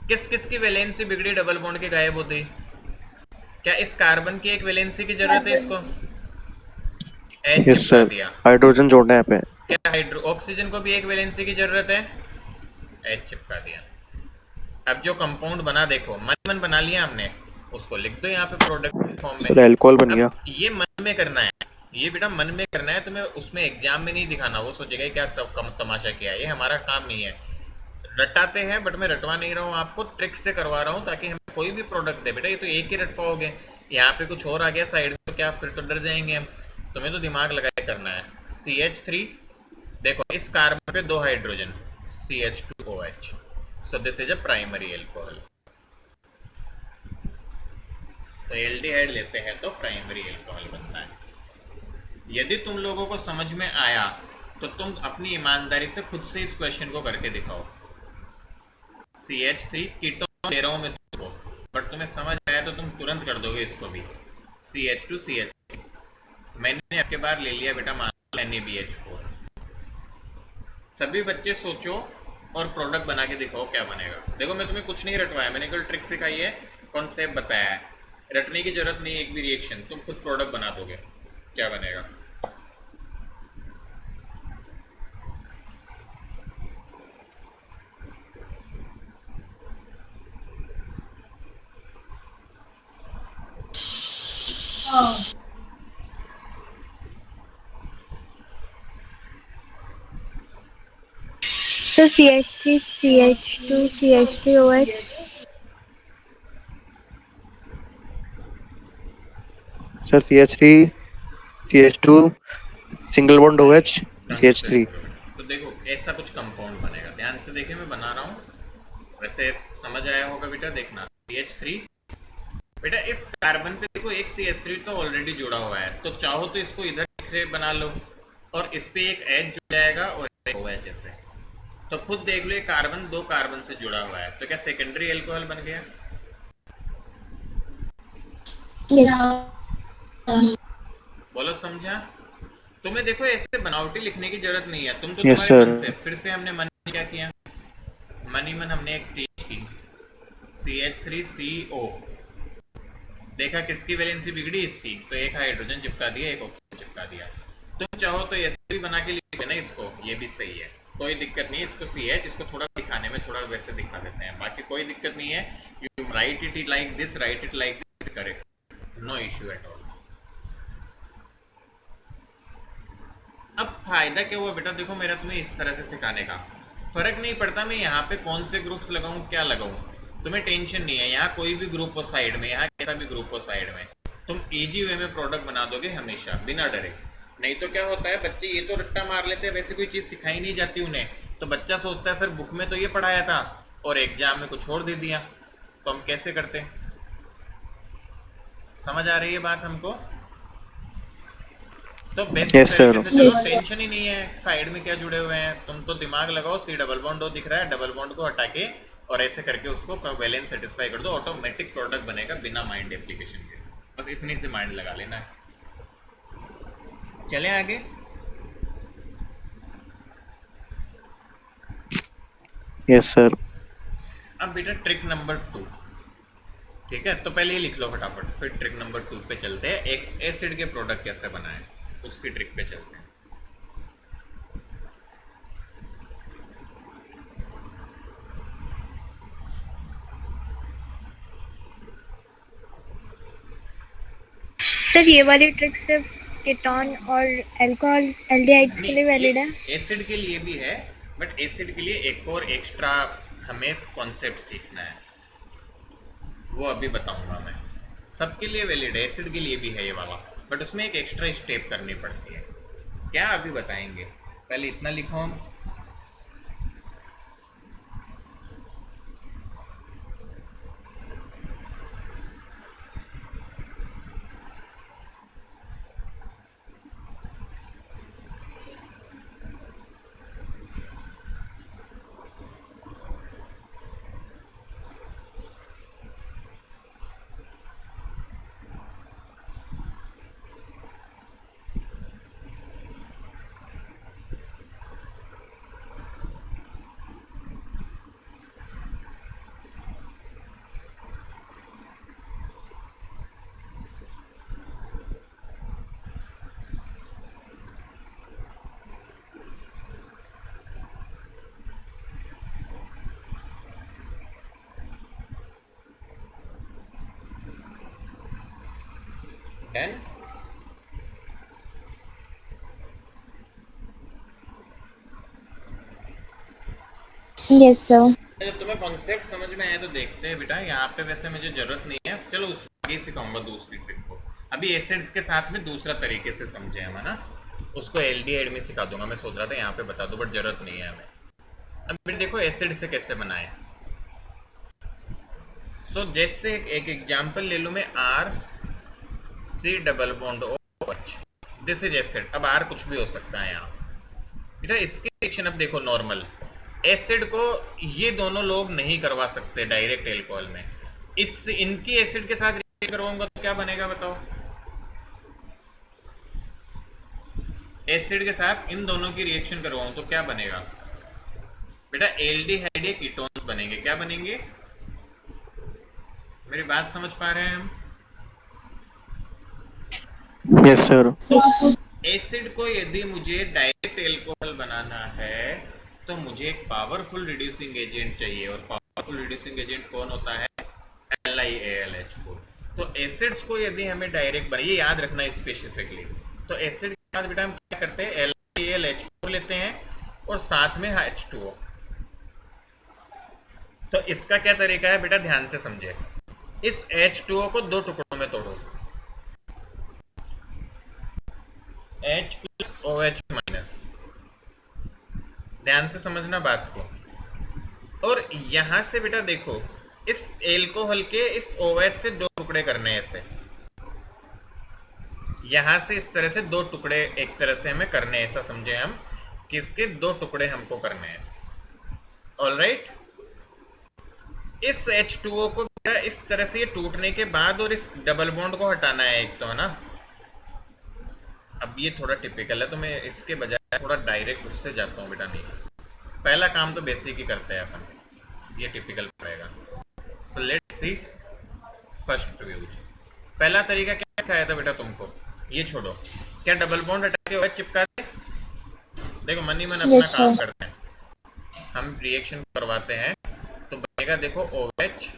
किस किस की वैलेंसी बिगड़ी डबल बॉन्ड के गायब होते? क्या इस कार्बन की एक वैलेंसी की जरूरत है इसको? H यस चिपका सर, दिया। हाइड्रोजन जोड़ना है यहाँ पे। क्या हाइड्रो ऑक्सीजन को भी एक वैलेंसी की जरूरत है? H चिपका दिया। अब जो कंपाउंड बना देखो, मन मन बना लिया हमने, उसको लिख दो यहाँ पे प्रोडक्ट फॉर्म में। सर अल्कोहल बन गया। अब ये मन में करना है, ये बेटा मन में करना है, तुम्हें उसमें एग्जाम में नहीं दिखाना। वो सोचेगा क्या तमाशा किया, ये हमारा काम नहीं है। रटाते हैं बट मैं रटवा नहीं रहा हूँ, आपको ट्रिक से करवा रहा हूँ ताकि हमें कोई भी प्रोडक्ट दे बेटा, ये तो एक ही रट पाओगे। यहाँ पे कुछ और आ गया साइड में तो क्या फिर तो डर जाएंगे हम। तुम्हें तो दिमाग लगा के करना है। CH3 देखो, इस कार्बन पे 2 hydrogen, CH2OH, so this is a primary alcohol. तो एल्डिहाइड लेते हैं तो प्राइमरी एल्कोहल बनता है। यदि तुम लोगों को समझ में आया तो तुम अपनी ईमानदारी से खुद से इस क्वेश्चन को करके दिखाओ। CH3 कीटोन दे रहा हूं मैं तुमको, बट तुम्हें समझ आया तो तुम तुरंत कर दोगे इसको भी। CH2 CH3 मैंने आपके बार ले लिया बेटा, मान लो NaBH4। सभी बच्चे सोचो और प्रोडक्ट बना के दिखाओ क्या बनेगा। देखो मैं तुम्हें कुछ नहीं रटवाया, मैंने केवल ट्रिक सिखाई है, कॉन्सेप्ट बताया है। रटने की जरूरत नहीं है एक भी रिएक्शन, तुम खुद प्रोडक्ट बना दोगे, क्या बनेगा। Sir CH3 CH2 CH3OH। Sir CH3 CH2 single bond OH CH3। तो देखो ऐसा कुछ कंपाउंड बनेगा, ध्यान से देखिए मैं बना रहा हूँ, वैसे समझ आया होगा बेटा। देखना CH3 बेटा, इस कार्बन पे देखो एक CH3 तो ऑलरेडी जुड़ा हुआ है, तो चाहो तो इसको इधर से बना लो और इस पे एक H जुड़ जाएगा और एक OH ऐसे। तो खुद देख लो, ये कार्बन 2 कार्बन से जुड़ा हुआ है, तो क्या सेकेंडरी एल्कोहल बन गया? Yes. बोलो समझा? तुम्हें देखो ऐसे बनावटी लिखने की जरूरत नहीं है, तुम तो यस तुम्हारे मन से, सर। फिर से हमने मन में क्या किया, मन ही मन हमने एक चीज की, CH3CO, देखा किसकी वैलेंसी बिगड़ी, इसकी, तो एक हाइड्रोजन चिपका दिया, एक ऑक्सीजन चिपका दिया। तुम चाहो तो ऐसे भी बना के लिख लेना इसको, ये भी सही है, कोई दिक्कत नहीं है। इसको CH, इसको थोड़ा दिखाने में थोड़ा वैसे दिखा देते हैं, बाकी कोई दिक्कत नहीं है। You write it like this, write it like this, correct, no issue at all. अब फायदा क्या हुआ बेटा, देखो मेरा तुम्हें इस तरह से सिखाने का, फर्क नहीं पड़ता मैं यहाँ पे कौन से ग्रुप्स लगाऊं, क्या लगाऊं, तुम्हें टेंशन नहीं है। यहाँ कोई भी ग्रुप हो साइड में, यहाँ कैसा भी ग्रुप हो साइड में, तुम इजी वे में प्रोडक्ट बना दोगे हमेशा, बिना डरे। नहीं तो क्या होता है, बच्चे ये तो रट्टा मार लेते हैं, वैसे कोई चीज़ सिखाई नहीं जाती उन्हें, तो बच्चा सोचता है सर बुक में तो ये पढ़ाया था और एग्जाम में कुछ और दे दिया, तो हम कैसे करते? समझ आ रही है बात हमको? तो बेस्ट यस सर। तरीके से चलो, Yes. टेंशन ही नहीं है साइड में क्या जुड़े हुए हैं, तुम तो दिमाग लगाओ, C डबल बॉन्ड O दिख रहा है, डबल बॉन्ड को हटा के और ऐसे करके उसको वैलेंस सेटिस्फाई कर दो, ऑटोमेटिक प्रोडक्ट बनेगा बिना माइंड एप्लीकेशन के, बस इतनी से माइंड लगा लेना है। चले आगे। Yes sir. अब बेटा ट्रिक नंबर 2, ठीक है, तो पहले ये लिख लो फटाफट, फिर ट्रिक नंबर 2 पे चलते हैं, एक्स एसिड के प्रोडक्ट कैसे बनाए उसकी ट्रिक पे चलते हैं। सर ये वाली ट्रिक सिर्फ कीटोन और अल्कोहल एल्डिहाइड्स के लिए वैलिड है? एसिड के लिए भी है, बट एसिड के लिए एक और एक्स्ट्रा हमें कॉन्सेप्ट सीखना है, वो अभी बताऊंगा मैं। सबके लिए वैलिड है, एसिड के लिए भी है ये वाला, बट उसमें एक एक्स्ट्रा स्टेप करनी पड़ती है, क्या अभी बताएंगे, पहले इतना लिखो हम। डन। Yes sir. जब तुम्हें कॉन्सेप्ट समझ में आया तो देखते हैं बेटा, यहाँ पे वैसे मुझे जरूरत नहीं है, चलो उस आगे सिखाऊंगा दूसरी ट्रिक को, अभी एसिड्स के साथ में दूसरा तरीके से समझे हम, है ना, उसको एल्डिहाइड में सिखा दूंगा, मैं सोच रहा था यहाँ पे बता दूं, बट जरूरत नहीं है हमें। अब फिर देखो एसिड से कैसे बनाए, सो जैसे एक एग्जांपल ले लूं मैं, C double bond OH, this is acid. अब R कुछ भी हो सकता है यहाँ बेटा, इसके रिएक्शन अब देखो, नॉर्मल एसिड को ये दोनों लोग नहीं करवा सकते डायरेक्ट एल्कोहल में, इस इनकी एसिड के साथ रिएक्शन करवाऊंगा तो क्या बनेगा बताओ, एसिड के साथ इन दोनों की रिएक्शन करवाऊं तो क्या बनेगा बेटा, एल्डिहाइड या कीटोन्स बनेंगे, क्या बनेंगे, मेरी बात समझ पा रहे हैं हम? Yes sir. एसिड को यदि मुझे डायरेक्ट एल्कोहल बनाना है तो मुझे एक पावरफुल रिड्यूसिंग एजेंट चाहिए, और पावरफुल रिड्यूसिंग एजेंट कौन होता है, LiAlH4। तो एसिड्स को यदि हमें डायरेक्ट बनाइए, याद रखना स्पेसिफिकली, तो एसिड के साथ बेटा हम क्या करते हैं, LiAlH4 लेते हैं और साथ में H2O। तो इसका क्या तरीका है बेटा, ध्यान से समझे, इस H2O को 2 टुकड़ों में तोड़ो, H प्लस OH माइनस, ध्यान से समझना बात को, और यहां से बेटा देखो, इस एल्कोहल के इस OH से 2 टुकड़े करने हैं, ऐसे यहां से इस तरह से 2 टुकड़े एक तरह से हमें करने हैं, ऐसा समझे हम कि इसके 2 टुकड़े हमको करने हैं। ऑलराइट, इस H2O को बेटा इस तरह से ये टूटने के बाद और इस डबल बॉन्ड को हटाना है एक तो, है ना। अब ये थोड़ा टिपिकल है तो मैं इसके बजाय थोड़ा डायरेक्ट उससे जाता हूँ बेटा। नहीं, पहला काम तो बेसिक ही करते हैं अपन, ये टिपिकल पड़ेगा। So let's see first use. पहला तरीका क्या सिखाया था बेटा तुमको, ये छोड़ो, क्या डबल बॉन्ड हटा के OH चिपका दे। देखो मन ही मन अपना Yes, काम sir. करते हैं, हम रिएक्शन करवाते हैं तो बनेगा देखो OH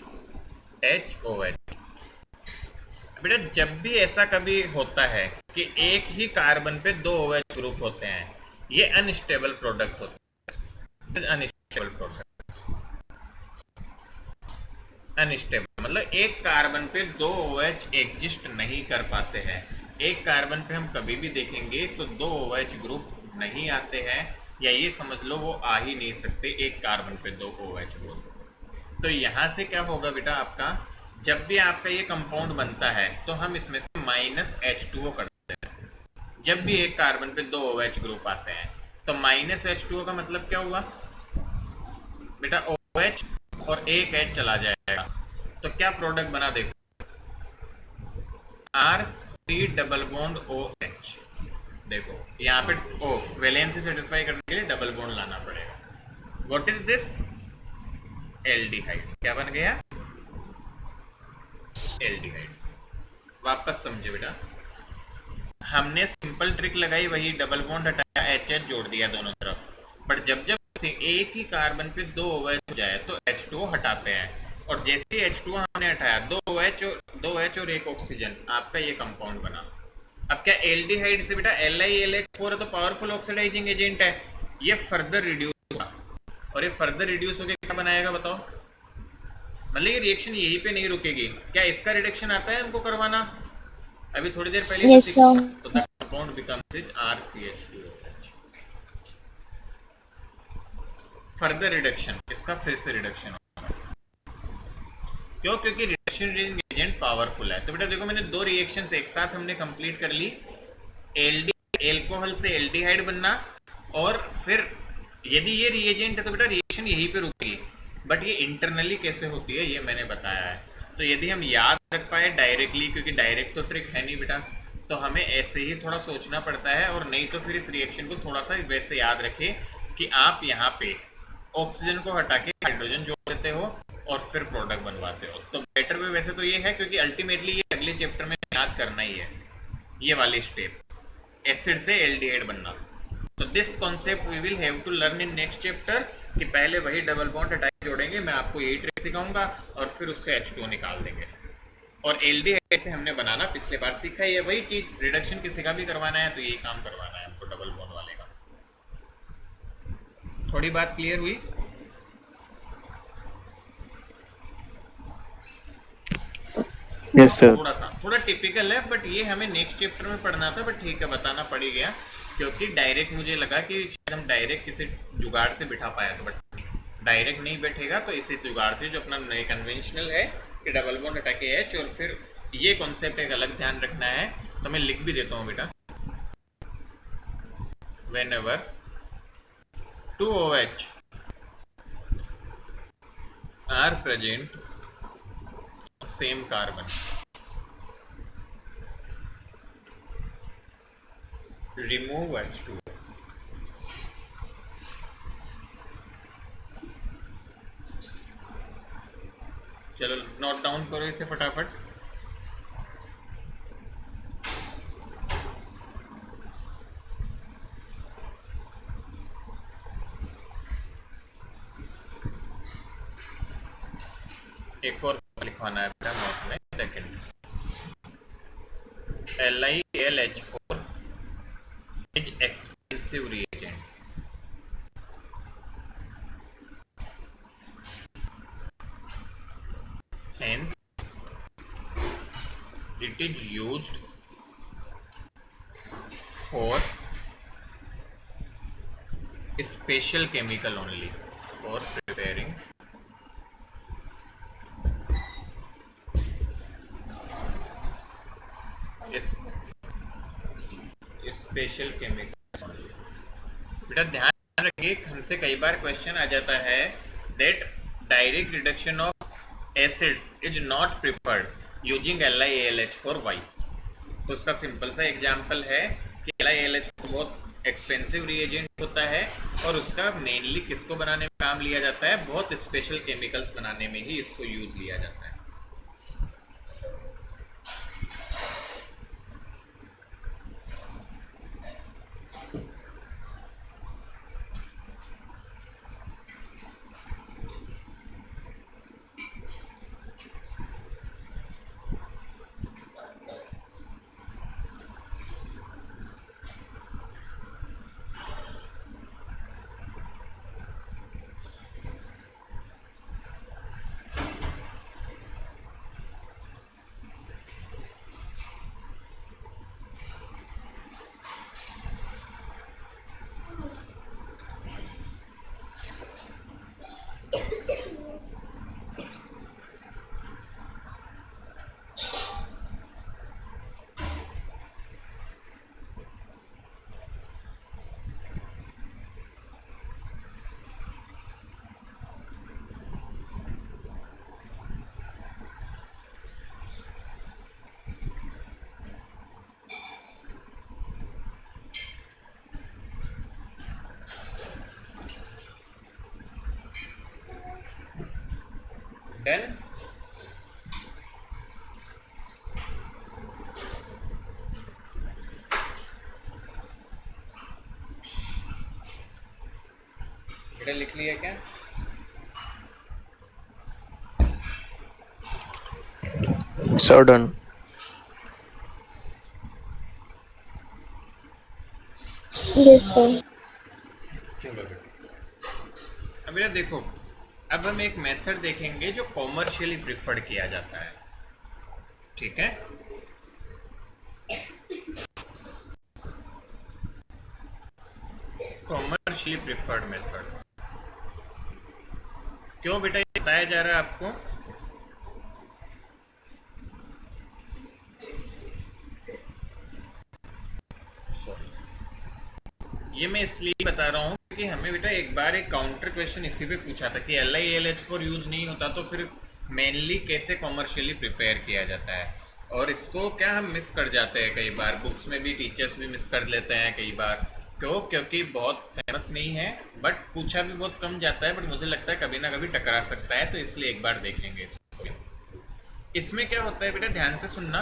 HOH। बेटा जब भी ऐसा कभी होता है कि एक ही कार्बन पे दो OH ग्रुप होते हैं, ये अनस्टेबल प्रोडक्ट होता है। अनस्टेबल प्रोडक्ट, अनस्टेबल मतलब एक कार्बन पे दो OH एग्जिस्ट नहीं कर पाते हैं। एक कार्बन पे हम कभी भी देखेंगे तो दो OH ग्रुप नहीं आते हैं, या ये समझ लो वो आ ही नहीं सकते एक कार्बन पे दो OH ग्रुप। तो यहाँ से क्या होगा बेटा आपका, जब भी आपका ये कंपाउंड बनता है तो हम इसमें से -H2O करते हैं। जब भी एक कार्बन पे दो OH ग्रुप आते हैं तो -H2O का मतलब क्या हुआ बेटा, OH और एक H चला जाएगा तो क्या प्रोडक्ट बना, देखो RC डबल बॉन्ड OH। देखो यहाँ पे O वैलेंसी सेटिस्फाई करने के लिए डबल बॉन्ड लाना पड़ेगा। What is this, aldehyde. क्या बन गया, एल्डिहाइड। वापस समझे बेटा, हमने सिंपल ट्रिक लगाई, वही डबल बॉन्ड हटाया, HH जोड़ दिया दोनों तरफ। बट जब जब से एक ही कार्बन पे दो OH हो जाए तो H2O हटाते हैं, और जैसे ही H2O हमने हटाया दो OH और एक ऑक्सीजन, आपका ये कंपाउंड बना। अब क्या एल्डिहाइड से बेटा LiLH4 तो पावरफुल ऑक्सीडाइजिंग एजेंट है, ये फर्दर रिड्यूस होगा, और ये फर्दर रिड्यूस होकर क्या बनाएगा बताओ। मतलब ये रिएक्शन यहीं पे नहीं रुकेगी, क्या इसका रिडक्शन आता है हमको करवाना, अभी थोड़ी देर पहले Yes, तो sir. तो the compound becomes is RCH2OH। Further reduction, इसका फिर से रिडक्शन होगा, क्यों, क्योंकि रिडक्शन एजेंट पावरफुल है। तो बेटा देखो मैंने दो रिएक्शंस एक साथ हमने कंप्लीट कर ली, एल्कोहल से एल्डिहाइड बनना, और फिर यदि ये रिएजेंट है तो बेटा रिएक्शन यहीं पे रुकेगी। बट ये इंटरनली कैसे होती है ये मैंने बताया है। तो यदि हम याद रख पाए डायरेक्टली, क्योंकि डायरेक्ट तो ट्रिक है नहीं बेटा, तो हमें ऐसे ही थोड़ा सोचना पड़ता है, और नहीं तो फिर इस रिएक्शन को थोड़ा सा वैसे याद रखें कि आप यहाँ पे ऑक्सीजन को हटा के हाइड्रोजन जोड़ देते हो और फिर प्रोडक्ट बनवाते हो। तो बेटर वे वैसे तो ये है, क्योंकि अल्टीमेटली ये अगले चैप्टर में याद करना ही है, ये वाली स्टेप, एसिड से एल्डिहाइड बनना। तो this concept we will have to learn in next chapter, कि पहले वही डबल बॉन्ड हटाके जोड़ेंगे, मैं आपको यही ट्रिक सिखाऊंगा, और फिर उससे H2O निकाल देंगे। और एल्डिहाइड से हमने बनाना पिछले बार सीखा है, वही चीज रिडक्शन किसी का भी करवाना है तो यही काम करवाना है हमको डबल बॉन्ड वाले का। थोड़ी बात क्लियर हुई? Yes sir. थोड़ा टिपिकल है, बट ये हमें नेक्स्ट चैप्टर में पढ़ना था, बट ठीक है बताना पड़ ही गया, क्योंकि डायरेक्ट मुझे लगा कि शायद हम डायरेक्ट किसी जुगाड़ से बिठा पाया, तो बट डायरेक्ट नहीं बैठेगा, तो इसी जुगाड़ से जो अपना नए कन्वेंशनल है कि डबल बॉन्ड हटा के H, और फिर ये कॉन्सेप्ट एक अलग ध्यान रखना है, तो मैं लिख भी देता हूँ बेटा, whenever 2OH are present same carbon, remove H2O। चलो नोट डाउन करो इसे फटाफट। एक और लिखवाना है बेटा नोट में, second LiLH4 is expensive reagent, hence it is used for special chemical only, for preparing special chemical. बेटा ध्यान रखिए, हमसे कई बार क्वेश्चन आ जाता है that direct reduction of acids is not preferred using LiAlH for Y। तो उसका सिंपल सा एग्जाम्पल है कि LiAlH बहुत एक्सपेंसिव रिएजेंट होता है और उसका मेनली किसको बनाने में काम लिया जाता है, बहुत स्पेशल केमिकल्स बनाने में ही इसको यूज लिया जाता है। डन। बेटा लिख लिया क्या? Sir done. Yes sir. चलो बेटा, अब बेटा देखो, अब हम एक मेथड देखेंगे जो कॉमर्शियली प्रिफर्ड किया जाता है, ठीक है? Commercially preferred method. क्यों बेटा ये बताया जा रहा है आपको? ये मैं इसलिए बता रहा हूँ कि हमें बेटा एक बार एक काउंटर क्वेश्चन इसी पे पूछा था कि LiAlH4 यूज नहीं होता तो फिर मेनली कैसे कॉमर्शियली प्रिपेयर किया जाता है, और इसको क्या हम मिस कर जाते हैं कई बार, बुक्स में भी टीचर्स भी मिस कर लेते हैं कई बार। क्यों? क्योंकि बहुत फेमस नहीं है, बट पूछा भी बहुत कम जाता है, बट मुझे लगता है कभी ना कभी टकरा सकता है, तो इसलिए एक बार देखेंगे इसको। इसमें क्या होता है बेटा, ध्यान से सुनना,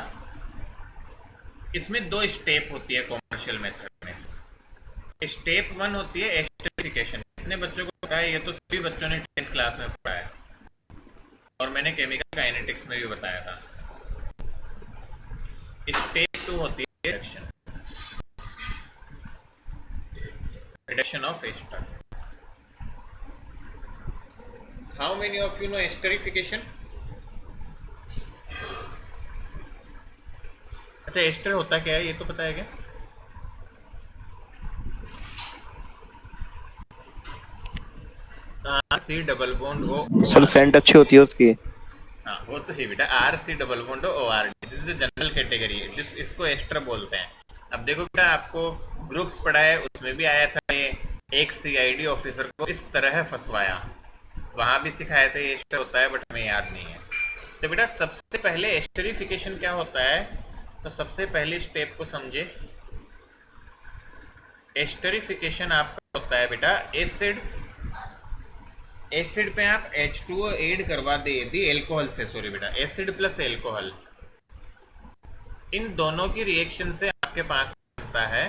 इसमें 2 स्टेप होती है कॉमर्शियल मेथड में। स्टेप 1 होती है एस्टरिफिकेशन। कितने बच्चों को पता है? ये तो सभी बच्चों ने 10th क्लास में पढ़ा है और मैंने केमिकल काइनेटिक्स में भी बताया था। स्टेप 2 होती है reduction, reduction of ester. How many of you know esterification? अच्छा, एस्टर होता क्या है ये तो पता है क्या? RC double bond O। Sir scent अच्छी होती है उसकी। हाँ वो तो है बेटा, RC double bond OR, this is the general category, इसको एस्टर बोलते हैं। अब देखो बेटा, आपको ग्रुप्स पढ़ा है, उसमें भी आया था ये, एक CID ऑफिसर को इस तरह फंसवाया, वहां भी सिखाया था ये एस्टर होता है, बट हमें याद नहीं है। तो बेटा सबसे पहले एस्टरिफिकेशन क्या होता है, तो सबसे पहले स्टेप को समझे। एस्टरिफिकेशन आपका होता है बेटा एसिड, एसिड पे आप H2O ऐड करवा दे दी एल्कोहल से, सॉरी बेटा, एसिड प्लस एल्कोहल, इन दोनों की रिएक्शन से आपके पास बनता है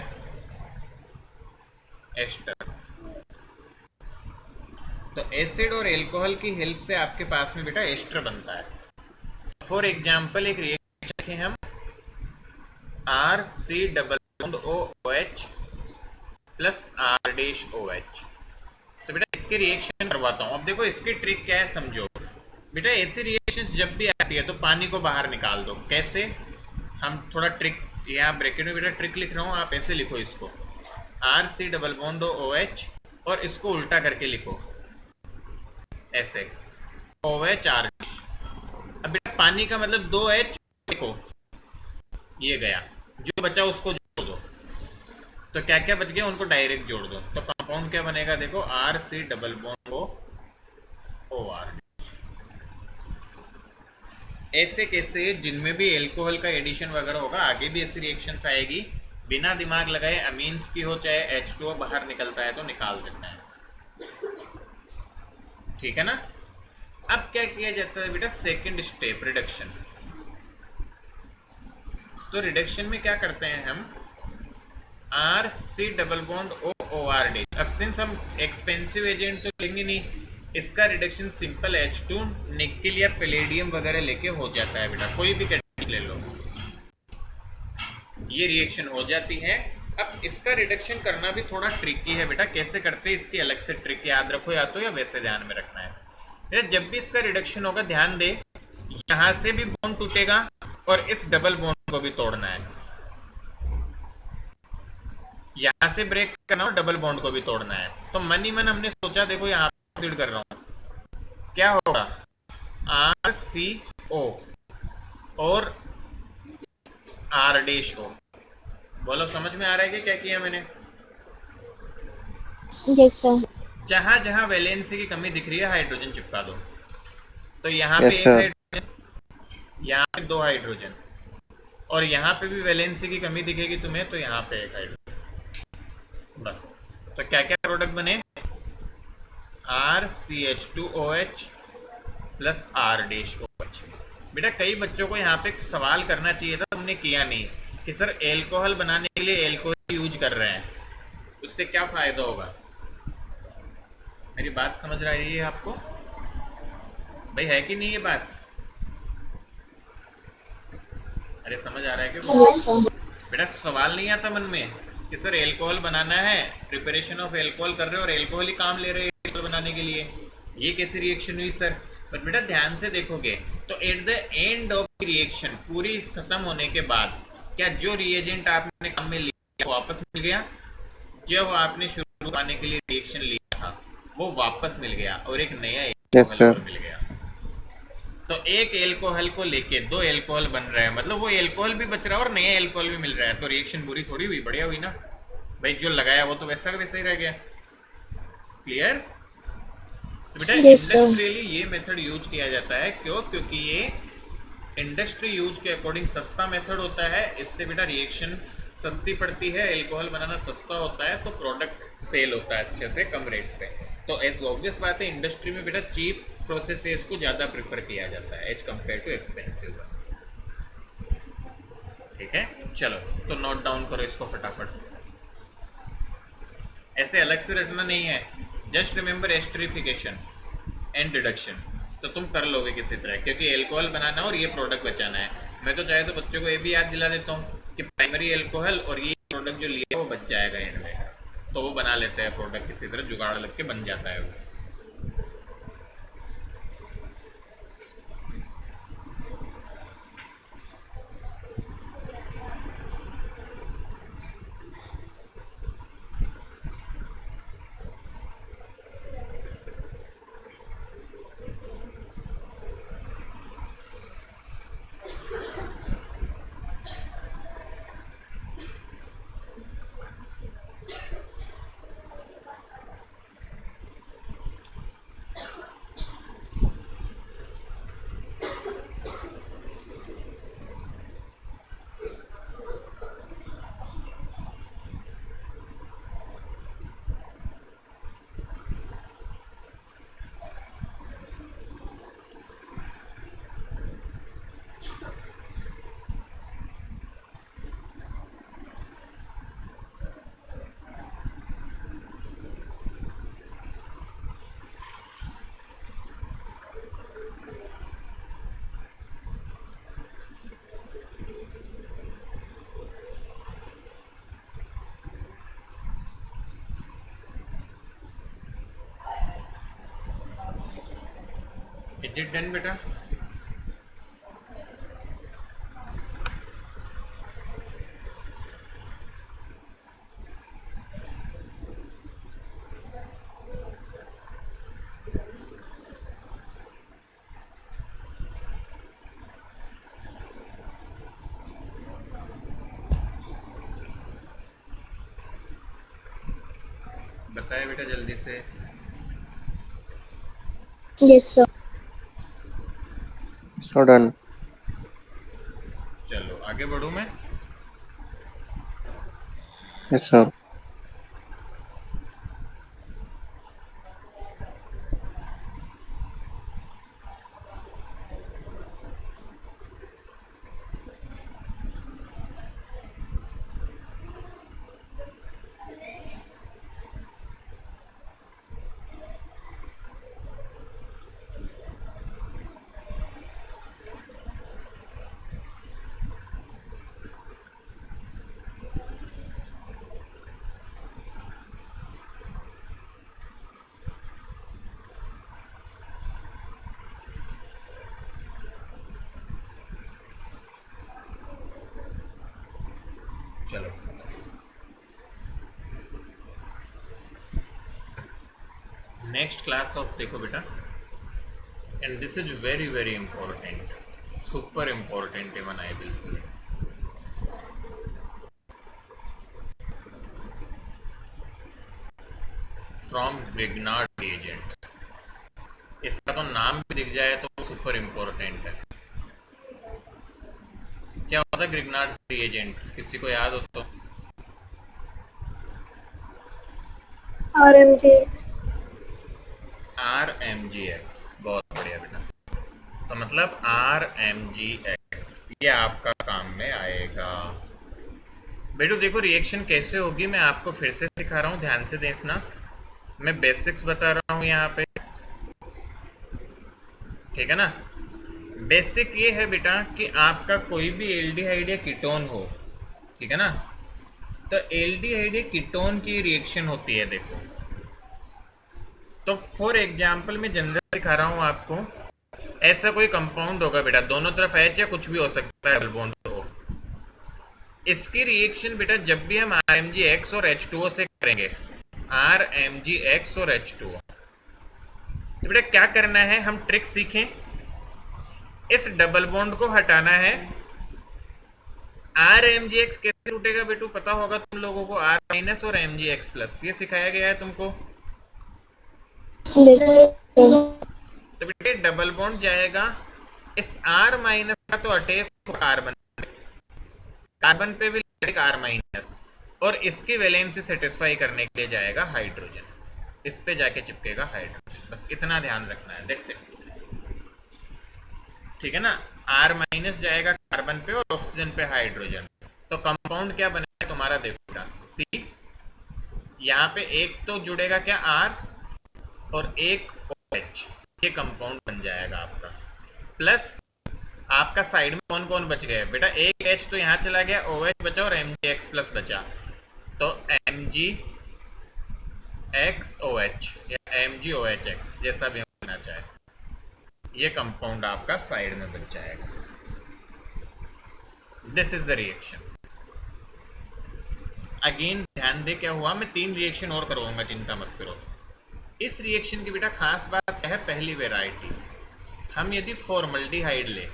एस्टर। तो एसिड और एल्कोहल की हेल्प से आपके पास में बेटा एस्टर बनता है। फॉर एग्जाम्पल एक रिएक्शन रखें हम, RC double bond OH plus R-OH। तो बेटा इसके रिएक्शन करवाता हूँ। अब देखो इसकी ट्रिक क्या है समझो बेटा, ऐसी रिएक्शन जब भी आती है तो पानी को बाहर निकाल दो। कैसे? हम थोड़ा ट्रिक, यहाँ ब्रैकेट में बेटा ट्रिक लिख रहा हूँ, आप ऐसे लिखो इसको, RC डबल बॉन्ड OH, और इसको उल्टा करके लिखो ऐसे, OH R। अब बेटा पानी का मतलब 2H, देखो ये गया, जो बचा उसको जोड़ दो, तो क्या क्या बच गया उनको डायरेक्ट जोड़ दो, तो कंपाउंड क्या बनेगा देखो, RC double bond O O R. ऐसे कैसे जिनमें भी एल्कोहल का एडिशन वगैरह होगा आगे भी ऐसी रिएक्शंस आएगी, बिना दिमाग लगाए अमीन्स की हो चाहे H2O बाहर निकलता है तो निकाल देता है। ठीक है ना। अब क्या किया जाता है बेटा, सेकंड स्टेप रिडक्शन। तो रिडक्शन में क्या करते हैं हम, R C double bond O O R D. अब सिंस हम एक्सपेंसिव एजेंट तो लेंगे नहीं, इसका रिडक्शन सिंपल H2 निकेल या पैलेडियम वगैरह लेके हो जाता है बेटा, कोई भी कैटेगरी ले लो, ये रिएक्शन हो जाती है। अब इसका रिडक्शन करना भी थोड़ा ट्रिकी है बेटा, कैसे करते हैं इसकी अलग से ट्रिक याद रखो या तो, या वैसे ध्यान में रखना है। जब भी इसका रिडक्शन होगा ध्यान दे, यहां से भी बॉन्ड टूटेगा और इस डबल बॉन्ड को भी तोड़ना है, यहां से ब्रेक करना और डबल बॉन्ड को भी तोड़ना है। तो मन ही मन हमने सोचा, देखो यहां पर कर रहा हूं, क्या होगा, आर सी ओ और आर डैश ओ। बोलो समझ में आ रहा है कि क्या किया मैंने? Yes sir. जहां जहां वैलेंसी की कमी दिख रही है हाइड्रोजन चिपका दो। तो यहाँ पे यस एक सर। हाइड्रोजन, यहाँ पे 2 हाइड्रोजन, और यहाँ पे भी वैलेंसी की कमी दिखेगी तुम्हें तो यहाँ पे एक हाइड्रोजन। बस। तो क्या क्या प्रोडक्ट बने, R C H two O H plus R dash O H. बेटा कई बच्चों को यहाँ पे सवाल करना चाहिए था, तुमने किया नहीं, कि सर एल्कोहल बनाने के लिए एल्कोहल यूज कर रहे हैं, उससे क्या फायदा होगा। मेरी बात समझ रही है आपको भाई, है कि नहीं ये बात? अरे समझ आ रहा है क्या? बेटा सवाल नहीं आता मन में कि सर एल्कोहल बनाना है, प्रिपरेशन ऑफ एल्कोहल कर रहे हो और एल्कोहल ही काम ले रहे हैं एल्कोहल बनाने के लिए, ये कैसी रिएक्शन हुई सर। बट बेटा ध्यान से देखोगे तो at the end of reaction, पूरी खत्म होने के बाद, क्या जो रिएजेंट आपने काम में लिया वो वापस मिल गया, जो आपने शुरू आने के लिए रिएक्शन लिया था वो वापस मिल गया और एक नया यस एल्कोहल और सर। मिल गया। तो एक एल्कोहल को लेके 2 एल्कोहल बन रहे हैं, मतलब वो एल्कोहल भी बच रहा है और नया एल्कोहल भी मिल रहा है, तो रिएक्शन बुरी थोड़ी हुई, बढ़िया हुई ना भाई। जो लगाया वो तो वैसा का वैसा ही रह गया। क्लियर? तो बेटा इंडस्ट्रियली ये मेथड यूज किया जाता है, क्यों? क्योंकि ये इंडस्ट्री यूज के अकॉर्डिंग सस्ता मेथड होता है, इससे बेटा रिएक्शन सस्ती पड़ती है, एल्कोहल बनाना सस्ता होता है, तो प्रोडक्ट सेल होता है अच्छे से कम रेट पे। तो एज ऑब्वियस बात है इंडस्ट्री में बेटा चीप प्रोसेस है, इसको ज़्यादा प्रेफर किया जाता है as compare to expensive one. ठीक है, चलो तो नोट डाउन करो इसको फटाफट, ऐसे अलग से रखना नहीं है, just remember esterification and reduction, तो तुम कर लोगे किसी तरह, क्योंकि एल्कोहल बनाना और ये प्रोडक्ट बचाना है। मैं तो चाहे तो बच्चों को ये भी याद दिला देता हूँ कि प्राइमरी एल्कोहल और ये प्रोडक्ट जो लिया वो बच जाएगा एंड में, तो वो बना लेते हैं प्रोडक्ट, किसी तरह जुगाड़ लग के बन जाता है वो। इज इट डन बेटा? बताया बेटा जल्दी से। Yes, sir. So done. चलो आगे बढ़ूँ मैं? Yes, sir. चलो नेक्स्ट क्लास ऑफ देखो बेटा, and this is very very important, super important even I will say. From Grignard agent, इसका तो नाम भी दिख जाए तो सुपर इंपॉर्टेंट है। क्या होता है ग्रिग्नार्ड एजेंट, किसी को याद हो तो? RMJ. RMGX, बहुत बढ़िया बेटा। तो मतलब RMGX ये आपका काम में आएगा। बेटो देखो रिएक्शन कैसे होगी मैं आपको फिर से सिखा रहा हूँ, ध्यान से देखना। मैं बेसिक्स बता रहा हूँ यहाँ पे, ठीक है ना। बेसिक ये है बेटा कि आपका कोई भी एल्डिहाइड या कीटोन हो, ठीक है ना, तो एल्डिहाइड या कीटोन की रिएक्शन होती है देखो। तो फॉर एग्जाम्पल मैं जनरल दिखा रहा हूँ आपको, ऐसा कोई कंपाउंड होगा बेटा, दोनों तरफ H या कुछ भी हो सकता है, डबल बॉन्ड हो। इसकी रिएक्शन बेटा जब भी हम RMGX और H2O से करेंगे, RMGX और H2O, तो बेटा क्या करना है, हम ट्रिक सीखें। इस डबल बॉन्ड को हटाना है। RMGX कैसे टूटेगा बेटू पता होगा तुम लोगों को, R- और MgX+, ये सिखाया गया है तुमको। Yes, sir. तो बेटे डबल बॉन्ड जाएगा, इस R- का तो अटैच कार्बन, कार्बन पे भी लगेगा R-, और इसकी वैलेंसी सेटिस्फाई करने के लिए जाएगा हाइड्रोजन, इस पे जाके चिपकेगा हाइड्रोजन। बस इतना ध्यान रखना है, दैट्स इट, ठीक है ना। R- जाएगा कार्बन पे और ऑक्सीजन पे हाइड्रोजन। तो कंपाउंड क्या बनेगा तुम्हारा, देखो सी, यहाँ पे एक तो जुड़ेगा क्या R और एक OH, ये कंपाउंड बन जाएगा आपका। प्लस आपका साइड में कौन कौन बच गए बेटा, एक H तो यहाँ चला गया, OH बचा और MgX+ बचा, तो MgXOH या MgOHX जैसा भी होना चाहे, ये कंपाउंड आपका साइड में बच जाएगा। This is the reaction. Again ध्यान दे क्या हुआ, मैं 3 रिएक्शन और करवाऊंगा, चिंता मत करो। इस रिएक्शन की बेटा खास बात क्या है, पहली वेराइटी, हम यदि फॉर्मल्डिहाइड ले,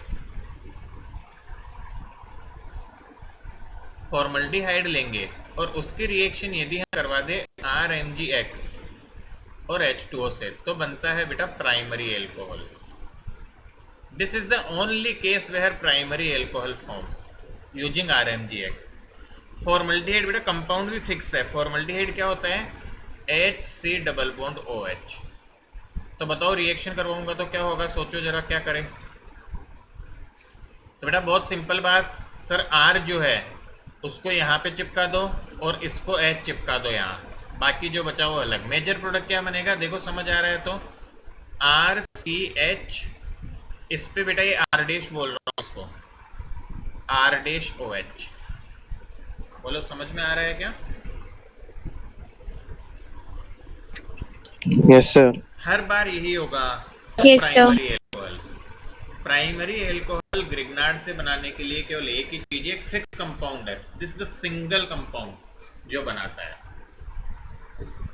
फॉर्मल्डिहाइड लेंगे और उसकी रिएक्शन यदि हम करवा दे RMGX और H2O से, तो बनता है बेटा primary alcohol. This is the only case where primary alcohol forms using RMGX। Formaldehyde बेटा कंपाउंड भी फिक्स है, फॉर्मल्डिहाइड क्या होता है, HC डबल बॉन्ड OH। तो बताओ रिएक्शन करवाऊंगा तो क्या होगा, सोचो जरा क्या करें। तो बेटा बहुत सिंपल बात, सर R जो है उसको यहाँ पे चिपका दो और इसको H चिपका दो यहाँ, बाकी जो बचा वो अलग। मेजर प्रोडक्ट क्या बनेगा देखो, समझ आ रहा है तो, RCH, इस पे बेटा ये R' बोल रहा हूँ उसको, R'OH, बोलो समझ में आ रहा है क्या? Yes, sir. हर बार यही होगा। Yes, sir. Primary alcohol, primary alcohol Grignard से बनाने के लिए केवल एक ही चीज, एक फिक्स कंपाउंड है, this is the single compound जो बनाता है।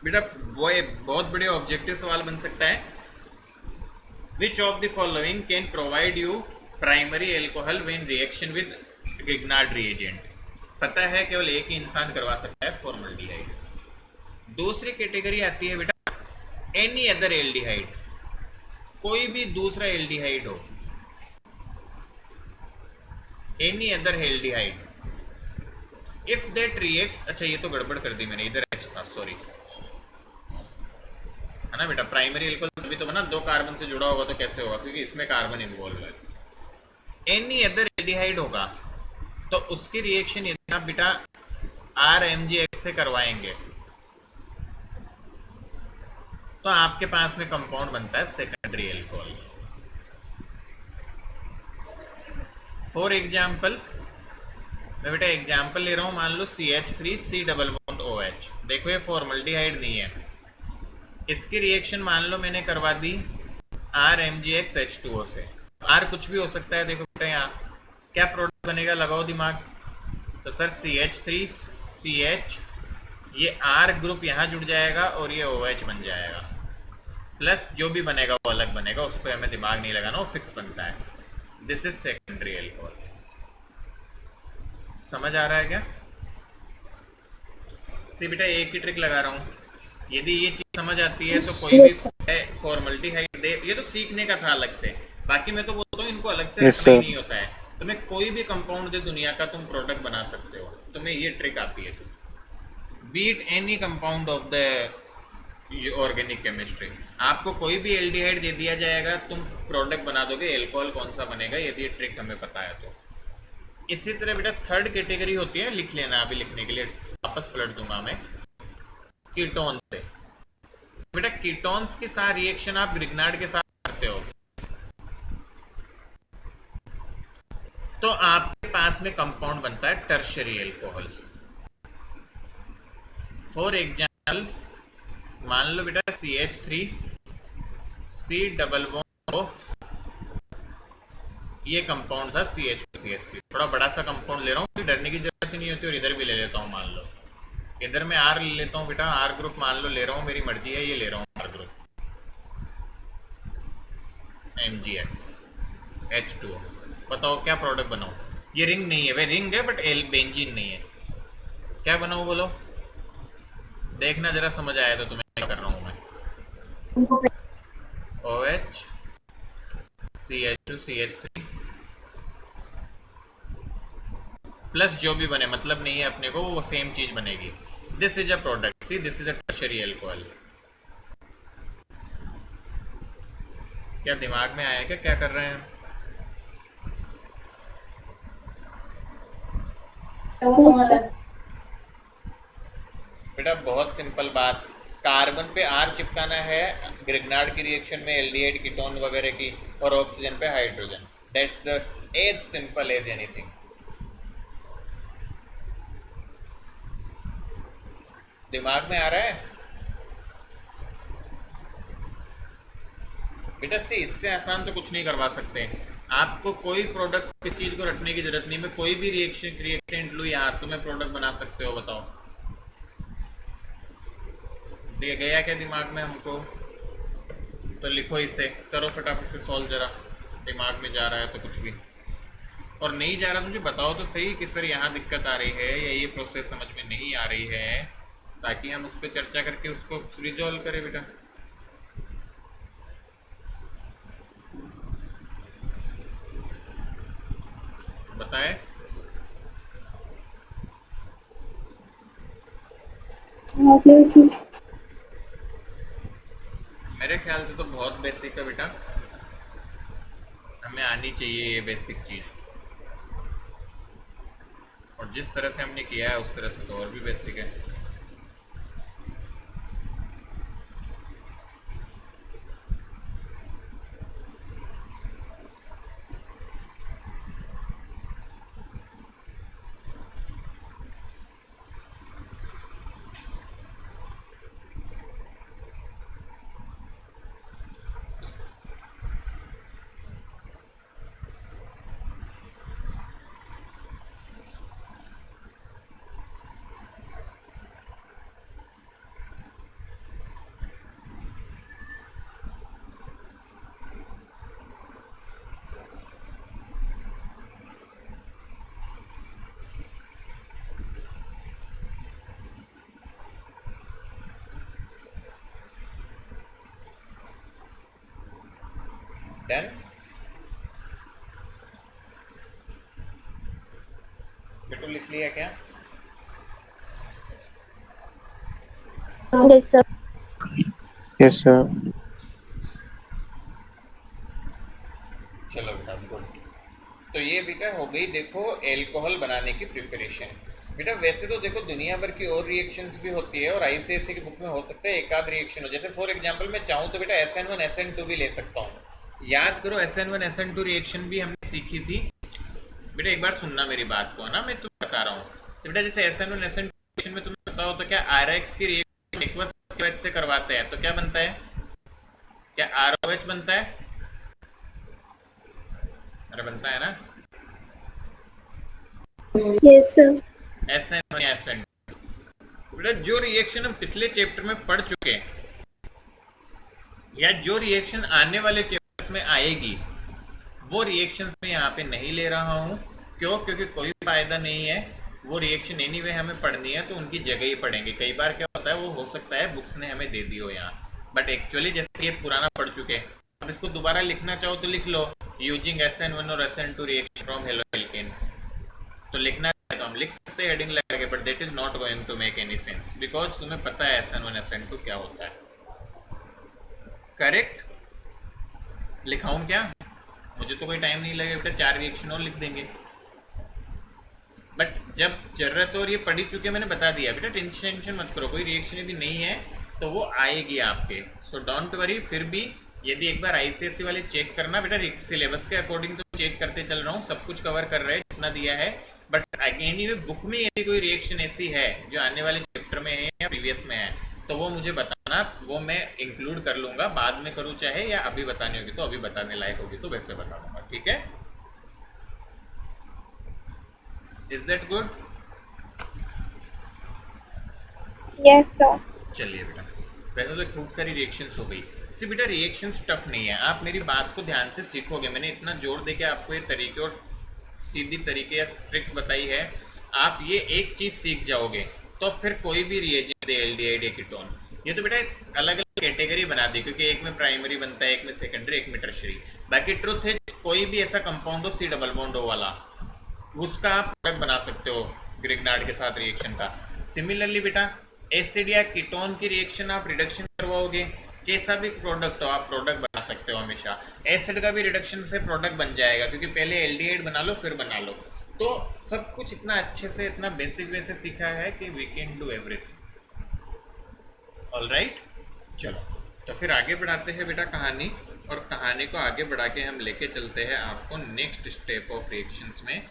बेटा वो बहुत बड़े ऑब्जेक्टिव सवाल बन सकता है, विच of the following can provide you primary alcohol when reaction with Grignard reagent. पता है केवल एक ही इंसान करवा सकता है, फॉर्मल्डिहाइड। दूसरी कैटेगरी आती है बेटा एनी अदर एल्डिहाइड, कोई भी दूसरा एल्डिहाइड हो, any other aldehyde, if that reacts, अच्छा ये तो गड़बड़ कर दी मैंने, इधर H था, सॉरी, है ना बेटा, प्राइमरी एल्कोहल तभी तो बना, 2 कार्बन से जुड़ा होगा तो कैसे होगा, क्योंकि इसमें कार्बन इन्वॉल्व है। एनी अदर एल्डिहाइड होगा तो उसकी रिएक्शन यदि आप बेटा RMgX से करवाएंगे तो आपके पास में कंपाउंड बनता है सेकेंडरी एल्कोहल। फॉर एग्जाम्पल, मैं बेटा एग्जाम्पल ले रहा हूं, मान लो CH3C डबल बॉन्ड OH, देखो ये फॉर्मल्डिहाइड नहीं है, इसकी रिएक्शन मान लो मैंने करवा दी RMgX H2O से, R कुछ भी हो सकता है, देखो बेटा यहाँ क्या प्रोडक्ट बनेगा, लगाओ दिमाग, तो सर CH3CH, ये R ग्रुप यहाँ जुड़ जाएगा और ये OH बन जाएगा, प्लस जो भी बनेगा वो अलग बनेगा, उस पर हमें दिमाग नहीं लगाना, वो फिक्स बनता है। This is secondary alcohol. समझ आ रहा है क्या? सी बेटा एक ही ट्रिक लगा रहा हूँ, यदि ये चीज समझ आती है तो कोई भी फॉर्मल्डिहाइड दे, ये तो सीखने का था अलग से, बाकी मैं तो बोलता हूँ इनको अलग से Yes, रखना ही sir. नहीं होता है, तुम्हें कोई भी कंपाउंड दे दुनिया का, तुम प्रोडक्ट बना सकते हो, तुम्हें ये ट्रिक आती है, beat any compound of the organic chemistry, आपको कोई भी एल्डिहाइड दे दिया जाएगा, तुम प्रोडक्ट बना दोगे, एल्कोहल कौन सा बनेगा, यदि ये ट्रिक हमें पता है तो। इसी तरह बेटा थर्ड कैटेगरी होती है, लिख लेना, अभी लिखने के लिए वापस पलट दूंगा मैं, कीटोन से। बेटा कीटोन्स के साथ रिएक्शन आप ग्रिग्नार्ड के साथ करते हो तो आपके पास में कंपाउंड बनता है टर्शियरी एल्कोहल। फॉर एग्जाम्पल मान लो बेटा CH3C डबल बॉन्ड O, ये कंपाउंड था CH2CH3, थोड़ा बड़ा सा कंपाउंड ले रहा हूँ, डरने की जरूरत ही नहीं होती, और इधर भी ले लेता हूँ, मान लो इधर मैं R ले लेता हूँ बेटा, R ग्रुप मान लो ले रहा हूँ, मेरी मर्जी है, ये ले रहा हूँ R ग्रुप MgX H2O, बताओ क्या प्रोडक्ट बनाऊं, ये रिंग नहीं है, वे रिंग है बट एल बेंजीन नहीं है, क्या बनाऊं बोलो, देखना जरा समझ आया तो तुम्हें क्या कर रहा हूं मैं, OH CH2CH3 प्लस जो भी बने, मतलब नहीं है अपने को, वो सेम चीज बनेगी। This is a product, see this is a tertiary alcohol. क्या दिमाग में आया क्या कर रहे हैं? बेटा बहुत सिंपल बात, कार्बन पे R चिपकाना है, ग्रिग्नार्ड की रिएक्शन में एल्डिहाइड कीटोन वगैरह की, और ऑक्सीजन पे hydrogen, that's the as simple as anything. दिमाग में आ रहा है बेटा? सी इससे आसान तो कुछ नहीं करवा सकते, आपको कोई प्रोडक्ट किस चीज को रटने की जरूरत नहीं, मैं कोई भी रिएक्टेंट लूँ यहाँ, तुम्हें प्रोडक्ट बना सकते हो, बताओ दिया गया क्या दिमाग में हमको? तो लिखो, इसे करो फटाफट से सॉल्व, जरा दिमाग में जा रहा है तो कुछ भी, और नहीं जा रहा मुझे बताओ तो सही कि सर यहाँ दिक्कत आ रही है या ये प्रोसेस समझ में नहीं आ रही है, ताकि हम उस पर चर्चा करके उसको रिजॉल्व करें बेटा। बताए? मेरे ख्याल से तो बहुत बेसिक है बेटा, हमें आनी चाहिए ये बेसिक चीज, और जिस तरह से हमने किया है उस तरह से तो और भी बेसिक है। डन। बिट्टू लिख लिया क्या? Yes, sir. Yes sir. चलो बेटा गुड। तो ये बेटा हो गई देखो एल्कोहल बनाने की प्रिपरेशन। बेटा वैसे तो देखो दुनिया भर की और रिएक्शंस भी होती है और आईसीएसई की बुक में हो सकता है एक आध रिएक्शन हो। जैसे फॉर एग्जांपल मैं चाहूँ तो बेटा SN1 SN2 भी ले सकता हूँ। याद करो SN1 SN2 रिएक्शन भी हमने सीखी थी। बेटा एक बार सुनना मेरी बात को, ना मैं तुम्हें बता रहा हूँ। तो बेटा जैसे SN1 SN2 रिएक्शन में तुम्हें पता हो तो क्या RX की रिएक्शन एक्वस की वजह से करवाते हैं तो क्या बनता है? क्या ROH बनता है? अरे बनता है ना। Yes, sir. SN1 या SN2। बेटा जो रिएक्शन हम पिछले चैप्टर में पढ़ चुके हैं या जो रिएक्शन आने वाले चैप्टर्स में आएगी वो रिएक्शंस में यहाँ पे नहीं ले रहा हूँ। क्यों? क्योंकि कोई फायदा नहीं है। वो रिएक्शन एनीवे हमें पढ़नी है तो उनकी जगह ही पढ़ेंगे। कई बार क्या होता है वो हो सकता है बुक्स ने हमें दे दी हो यहाँ, बट एक्चुअली जैसे ये पुराना पढ़ चुके हैं अब इसको दोबारा लिखना चाहो तो लिख लो, यूजिंग SN1 और SN2 रिएक्शन फ्रॉम हेलोएल्केन। तो लिखना है तो हम लिख सकते हैं हेडिंग लगा के, but that is not going to make any sense because तुम्हें पता है SN1 SN2 क्या होता है। करेक्ट? लिखाऊं क्या? मुझे तो कोई टाइम नहीं लगेगा बेटा, 4 रिएक्शन और लिख देंगे। बट जब जरूरत हो और ये पढ़ी चुके मैंने बता दिया बेटा, टेंशन मत करो। कोई रिएक्शन यदि नहीं है तो वो आएगी आपके, सो डोंट वरी। फिर भी यदि एक बार आईसीएसई वाले चेक करना बेटा, सिलेबस के अकॉर्डिंग तो चेक करते चल रहा हूँ, सब कुछ कवर कर रहे हैं जितना दिया है। बट एनीवे बुक में यदि कोई रिएक्शन ऐसी है जो आने वाले चैप्टर में है या प्रीवियस में है तो वो मुझे बताना, वो मैं इंक्लूड कर लूंगा। बाद में करूँ चाहे या अभी बतानी होगी तो अभी बताने लायक होगी तो वैसे बता दूंगा। ठीक है? Is that good? Yes, sir. चलिए बेटा, वैसे तो खूब सारी रिएक्शंस हो गई। इससे बेटा रिएक्शंस टफ नहीं है, आप मेरी बात को ध्यान से सीखोगे। मैंने इतना जोर दे के आपको ये तरीके और सीधी तरीके या ट्रिक्स बताई है, आप ये एक चीज सीख जाओगे तो फिर कोई भी रिएजेंट दे एल्डिहाइड या कीटोन, ये तो बेटा अलग अलग कैटेगरी बना दी, क्योंकि एक में प्राइमरी बनता है, एक में सेकेंडरी, एक में टर्शरी। बाकी ट्रुथ है कोई भी ऐसा कंपाउंड हो सी डबल बॉन्ड हो वाला, उसका आप प्रोडक्ट बना सकते हो ग्रिग्नार्ड के साथ रिएक्शन का। सिमिलरली बेटा एसिड या कीटोन की रिएक्शन आप रिडक्शन करवाओगे, कैसा भी प्रोडक्ट हो आप प्रोडक्ट बना सकते हो हमेशा। एसिड का भी रिडक्शन से प्रोडक्ट बन जाएगा, क्योंकि पहले एल्डिहाइड बना लो फिर बना लो। तो सब कुछ इतना अच्छे से, इतना बेसिक वे से सीखा है कि we can do everything. Alright, चलो तो फिर आगे बढ़ाते हैं बेटा कहानी, और कहानी को आगे बढ़ा के हम लेके चलते हैं आपको नेक्स्ट स्टेप ऑफ रिएक्शंस में।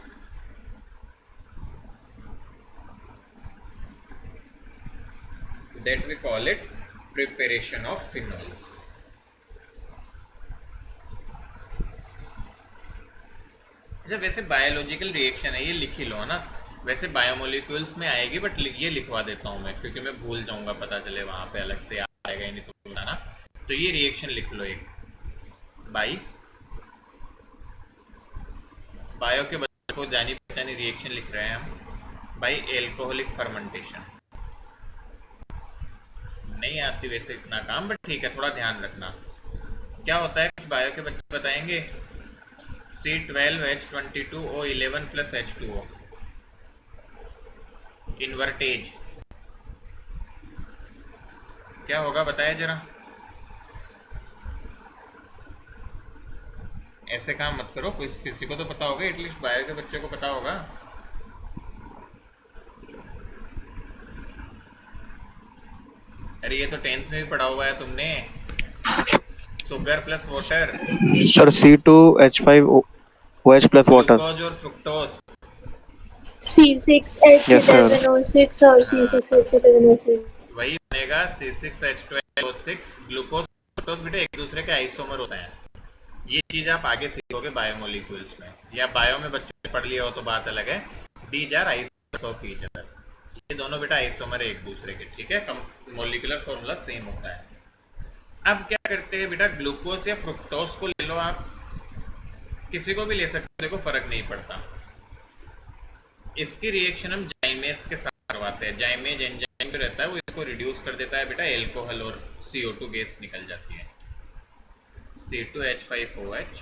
That we call it preparation of phenols. अच्छा वैसे बायोलॉजिकल रिएक्शन है, ये लिख ही लो ना। वैसे बायोमोलिक्यूल्स में आएगी बट ये लिखवा देता हूँ मैं, क्योंकि मैं भूल जाऊंगा, पता चले वहां पे अलग से आएगा ही नहीं तो बताना। तो ये रिएक्शन लिख लो एक, बायो के बच्चों को जानी पहचानी रिएक्शन लिख रहे हैं हम, बाई एल्कोहलिक फर्मेंटेशन। नहीं आती वैसे इतना काम, बट ठीक है थोड़ा ध्यान रखना। क्या होता है कुछ बायो के बच्चे बताएंगे। C12H22O11 प्लस H2O इन्वर्टेज क्या होगा बताया जरा। ऐसे काम मत करो, किसी को तो पता होगा, एटलीस्ट बायो के बच्चों को पता होगा। अरे ये तो 10th में भी पढ़ा हुआ है तुमने, sugar plus water. Sir C2H5OH plus water. Glucose और फ्रुक्टोज। Yes sir. C6H7O6 और C6H7O6 वही बनेगा C6H12O6। ग्लूकोज फ्रुक्टोज बेटा एक दूसरे के आइसोमर होते हैं। ये चीज आप आगे सीखोगे बायोमोलिक्यूल्स में, या बायो में बच्चों ने पढ़ लिया हो तो बात अलग है। These are isomers of each other, ये दोनों बेटा आइसोमर है एक दूसरे के, ठीक है। मोलिकुलर फॉर्मूला सेम होता है। अब क्या करते हैं बेटा, ग्लूकोज या फ्रुक्टोज को ले लो आप, किसी को भी ले सकते हो, देखो फर्क नहीं पड़ता। इसकी रिएक्शन हम जाइमेस के साथ करवाते हैं। जाइमेज एंजाइम जो रहता है वो इसको रिड्यूस कर देता है बेटा, एल्कोहल और CO2 गैस निकल जाती है। C2H5OH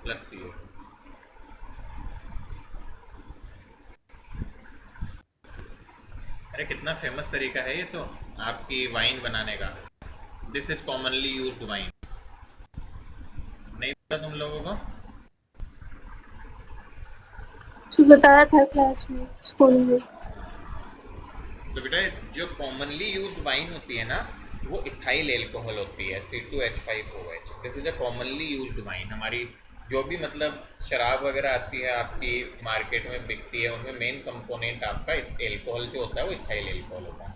plus CO। अरे कितना फेमस तरीका है ये तो आपकी वाइन बनाने का। This is commonly used wine. नहीं पता तुम लोगों को? तो बताया था क्लास में, स्कूल में। तो बेटा जो कॉमनली यूज्ड वाइन होती है ना वो इथाइल एल्कोहल होती है C2H5OH। This is a commonly used wine. हमारी जो भी मतलब शराब वगैरह आती है आपकी मार्केट में बिकती है उनमें मेन कंपोनेंट आपका एल्कोहल जो होता है वो इथाइल एल्कोहल होता है।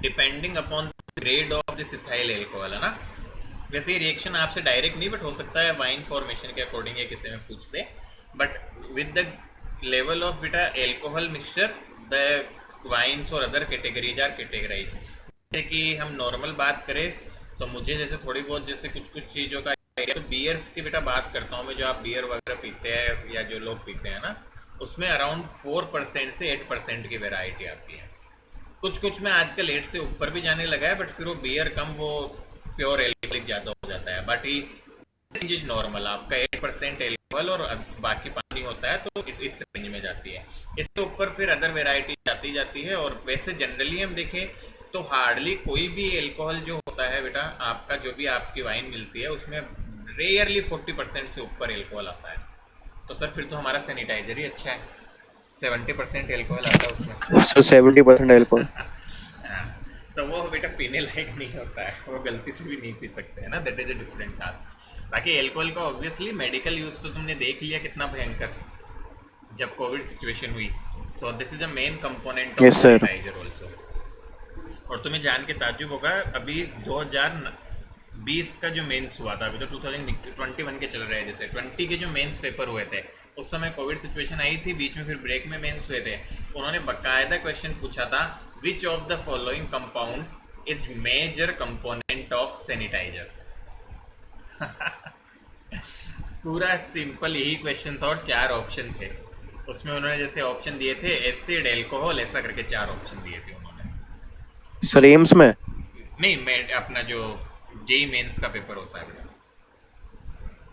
Depending upon grade of this ethyl alcohol है ना। वैसे ये रिएक्शन आपसे डायरेक्ट नहीं बट हो सकता है वाइन फॉर्मेशन के अकॉर्डिंग या किसी में पूछ ले। But with the level of बेटा एल्कोहल मिक्सचर द वाइन्स और अदर कैटेगरीज आर कैटेगराइज। जैसे कि हम नॉर्मल बात करें तो मुझे जैसे थोड़ी बहुत जैसे कुछ कुछ चीज़ों का idea, तो बियर्स की बेटा बात करता हूँ मैं। जो आप बियर वगैरह पीते हैं या जो लोग पीते हैं ना उसमें अराउंड 4% से 8% की वेराइटी आती है। कुछ कुछ में आजकल 8 से ऊपर भी जाने लगा है बट फिर वो बियर कम वो प्योर एल्कोहलिक ज़्यादा हो जाता है। बट ये नॉर्मल आपका 8% एल्कोहल और बाकी पानी होता है तो इस रेंज में जाती है। इसके ऊपर फिर अदर वेराइटी जाती जाती है। और वैसे जनरली हम देखें तो हार्डली कोई भी एल्कोहल जो होता है बेटा आपका जो भी आपकी वाइन मिलती है उसमें रेयरली 40% से ऊपर एल्कोहल आता है। तो सर फिर तो हमारा सैनिटाइजर ही अच्छा है। 70% एल्कोहल आता है उसमें। So 70% alcohol. हाँ, तो वो बेटा पीने लायक नहीं होता है। वो गलती से भी नहीं पी सकते हैं ना। That is a different task. बाकी एल्कोहल का ऑब्वियसली मेडिकल यूज तो तुमने देख लिया कितना भयंकर जब कोविड सिचुएशन हुई। So this is a main component of Yes, sir. Sanitiser also. और तुम्हें जान के ताज्जुब होगा अभी 2020 का जो मेंस हुआ था, अभी तो 2021 के चल रहे हैं, जैसे 20 के जो मेंस पेपर हुए थे उस समय कोविड सिचुएशन आई थी, बीच में फिर ब्रेक में मेंस हुए थे। उन्होंने बाकायदा क्वेश्चन पूछा था which of the following compound is major component of sanitiser. पूरा सिंपल यही क्वेश्चन था और 4 ऑप्शन थे उसमें। उन्होंने जैसे ऑप्शन दिए थे एसिड, एल्कोहल, ऐसा करके 4 ऑप्शन दिए थे उन्होंने। Sir एम्स में? नहीं मैं अपना जो जेई मेंस का पेपर होता है बेटा,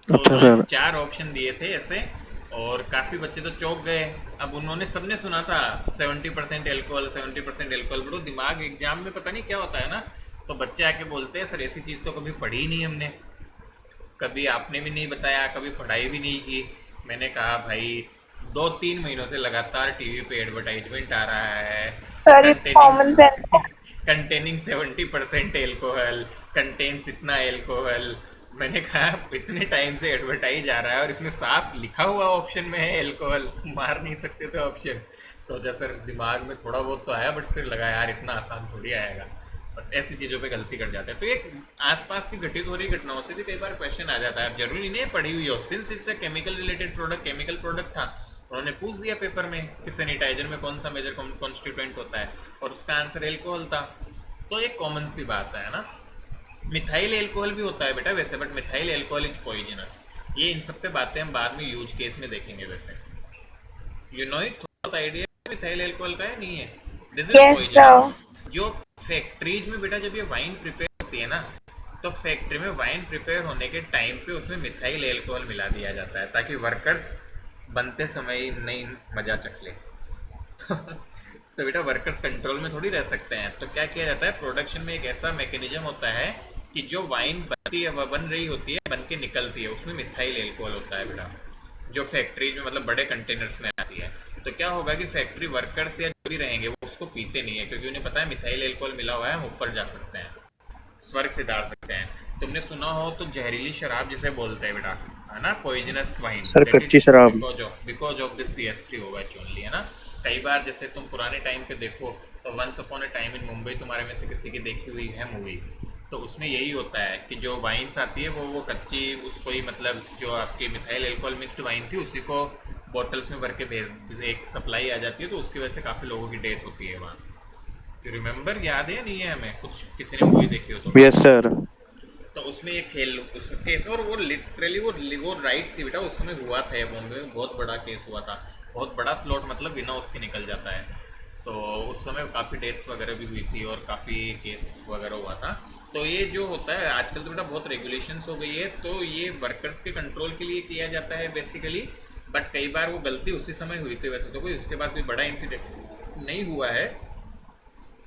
तो अच्छा उन्होंने सर। 4 ऑप्शन दिए थे ऐसे। और काफ़ी बच्चे तो चौंक गए। अब उन्होंने सबने सुना था 70% एल्कोहल 70% एल्कोहल। बड़ो दिमाग एग्जाम में पता नहीं क्या होता है ना। तो बच्चे आके बोलते हैं सर ऐसी चीज़ तो कभी पढ़ी ही नहीं हमने, कभी आपने भी नहीं बताया, कभी पढ़ाई भी नहीं की। मैंने कहा भाई 2-3 महीनों से लगातार टीवी पे एडवर्टाइजमेंट आ रहा है सर ये कॉमन सेंस है। कंटेनिंग 70% एल्कोहल, कंटेन्स इतना एल्कोहल। मैंने कहा इतने टाइम से एडवर्टाइज आ रहा है और इसमें साफ लिखा हुआ ऑप्शन में है एल्कोहल, मार नहीं सकते थे ऑप्शन। सोचा सर दिमाग में थोड़ा बहुत तो आया बट फिर लगा यार इतना आसान थोड़ी आएगा। बस ऐसी चीज़ों पे गलती कर जाते हैं। तो ये आसपास की घटित हो रही घटनाओं से भी कई बार क्वेश्चन आ जाता है। अब जरूरी नहीं है पढ़ी हुई हो, सिंस इससे chemical related product chemical product था उन्होंने पूछ दिया पेपर में कि सैनिटाइजर में कौन सा मेजर कॉन्स्टिट्यूएंट होता है और उसका आंसर एल्कोहल था। तो एक कॉमन सी बात है ना। मिथाइल एल्कोहल भी होता है बेटा वैसे, but methyl alcohol is poisonous. ये इन सब पे बातें हम बाद में यूज केस में देखेंगे। वैसे यू नो इट, थोड़ा आइडिया मिथाइल एल्कोहल का है नहीं है? This is yes sir. Poisonous. जो फैक्ट्रीज में बेटा जब ये वाइन प्रिपेयर होती है ना तो फैक्ट्री में वाइन प्रिपेयर होने के टाइम पे उसमें मिथाइल एल्कोहल मिला दिया जाता है ताकि वर्कर्स बनते समय ही नहीं मजा चख ले। तो बेटा वर्कर्स कंट्रोल में थोड़ी रह सकते हैं। तो क्या किया जाता है प्रोडक्शन में एक ऐसा मैकेनिज्म होता है कि जो वाइन बनती है वह बन रही होती है, बन के निकलती है, उसमें मिथाइल एल्कोहल होता है बेटा, जो फैक्ट्री में मतलब बड़े कंटेनर्स में आती है। तो क्या होगा कि फैक्ट्री वर्कर्स या जो भी रहेंगे वो उसको पीते नहीं है क्योंकि उन्हें पता है मिथाइल एल्कोहल मिला हुआ है, हम ऊपर जा सकते हैं, स्वर्ग से डाल सकते हैं। तुमने सुना हो तो जहरीली शराब जिसे बोलते हैं बेटा, है ना, पॉइजनस वाइन, सर कच्ची शराब। Because of this CH3OH only, है ना। कई बार जैसे तुम पुराने टाइम पे देखो तो once upon a time in Mumbai तुम्हारे में से किसी की देखी हुई है मूवी, तो उसमें यही होता है कि जो वाइन्स आती है वो कच्ची उसको ही मतलब जो आपकी मिथाइल एल्कोहल मिक्स्ड वाइन थी उसी को बॉटल्स में भर के भेज एक सप्लाई आ जाती है, तो उसकी वजह से काफ़ी लोगों की डेथ होती है वहाँ। रिमेंबर, याद है नहीं है हमें, कुछ किसी ने मूवी देखी हो तो? Yes sir. तो उसमें ये खेल उसमें केस, और वो लिटरली वो राइट थी बेटा, उस समय हुआ था बॉम्बे में, बहुत बड़ा केस हुआ था, बहुत बड़ा स्लॉट मतलब बिना उसके निकल जाता है। तो उस समय काफ़ी डेथ्स वगैरह भी हुई थी और काफ़ी केस वगैरह हुआ था। तो ये जो होता है आजकल तो बेटा बहुत रेगुलेशंस हो गई है, तो ये वर्कर्स के कंट्रोल के लिए किया जाता है बेसिकली। बट कई बार वो गलती उसी समय हुई थी, वैसे तो कोई उसके बाद कोई बड़ा इंसिडेंट नहीं हुआ है,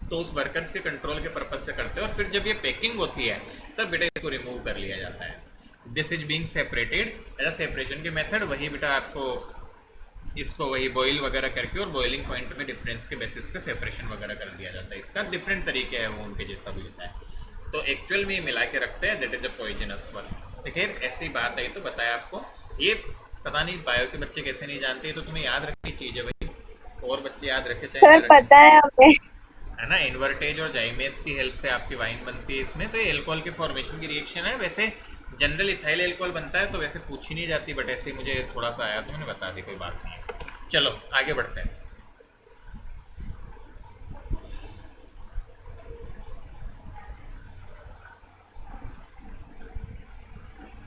तो उस वर्कर्स के कंट्रोल के पर्पज से करते हैं। और फिर जब ये पैकिंग होती है तब बेटा इसको रिमूव कर लिया जाता है। This is being separated as separation के मेथड, वही बेटा आपको इसको वही बॉईल वगैरह करके और बॉइलिंग पॉइंट में डिफरेंस के बेसिस पे सेपरेशन वगैरह कर दिया जाता है। इसका डिफरेंट तरीके है, वो उनके जैसा भी होता है। तो एक्चुअल में ये मिला के रखते हैं, that is the poisonous one. तो खैर ऐसी बात है, तो बताया आपको। ये पता नहीं बायो के बच्चे कैसे नहीं जानते, ये तो तुम्हें याद रखनी चीज़ है भाई, और बच्चे याद रखे चाहे सर ना रखें। पता है हमें। है ना, इन्वर्टेज और जाइमेस की हेल्प से आपकी वाइन बनती है इसमें। तो ये एल्कोहल के फॉर्मेशन की रिएक्शन है। वैसे जनरल इथाइल एल्कोहल बनता है तो वैसे पूछी नहीं जाती, बट ऐसे मुझे थोड़ा सा आया तो मैंने बता दी, कोई बात नहीं है। चलो आगे बढ़ते हैं।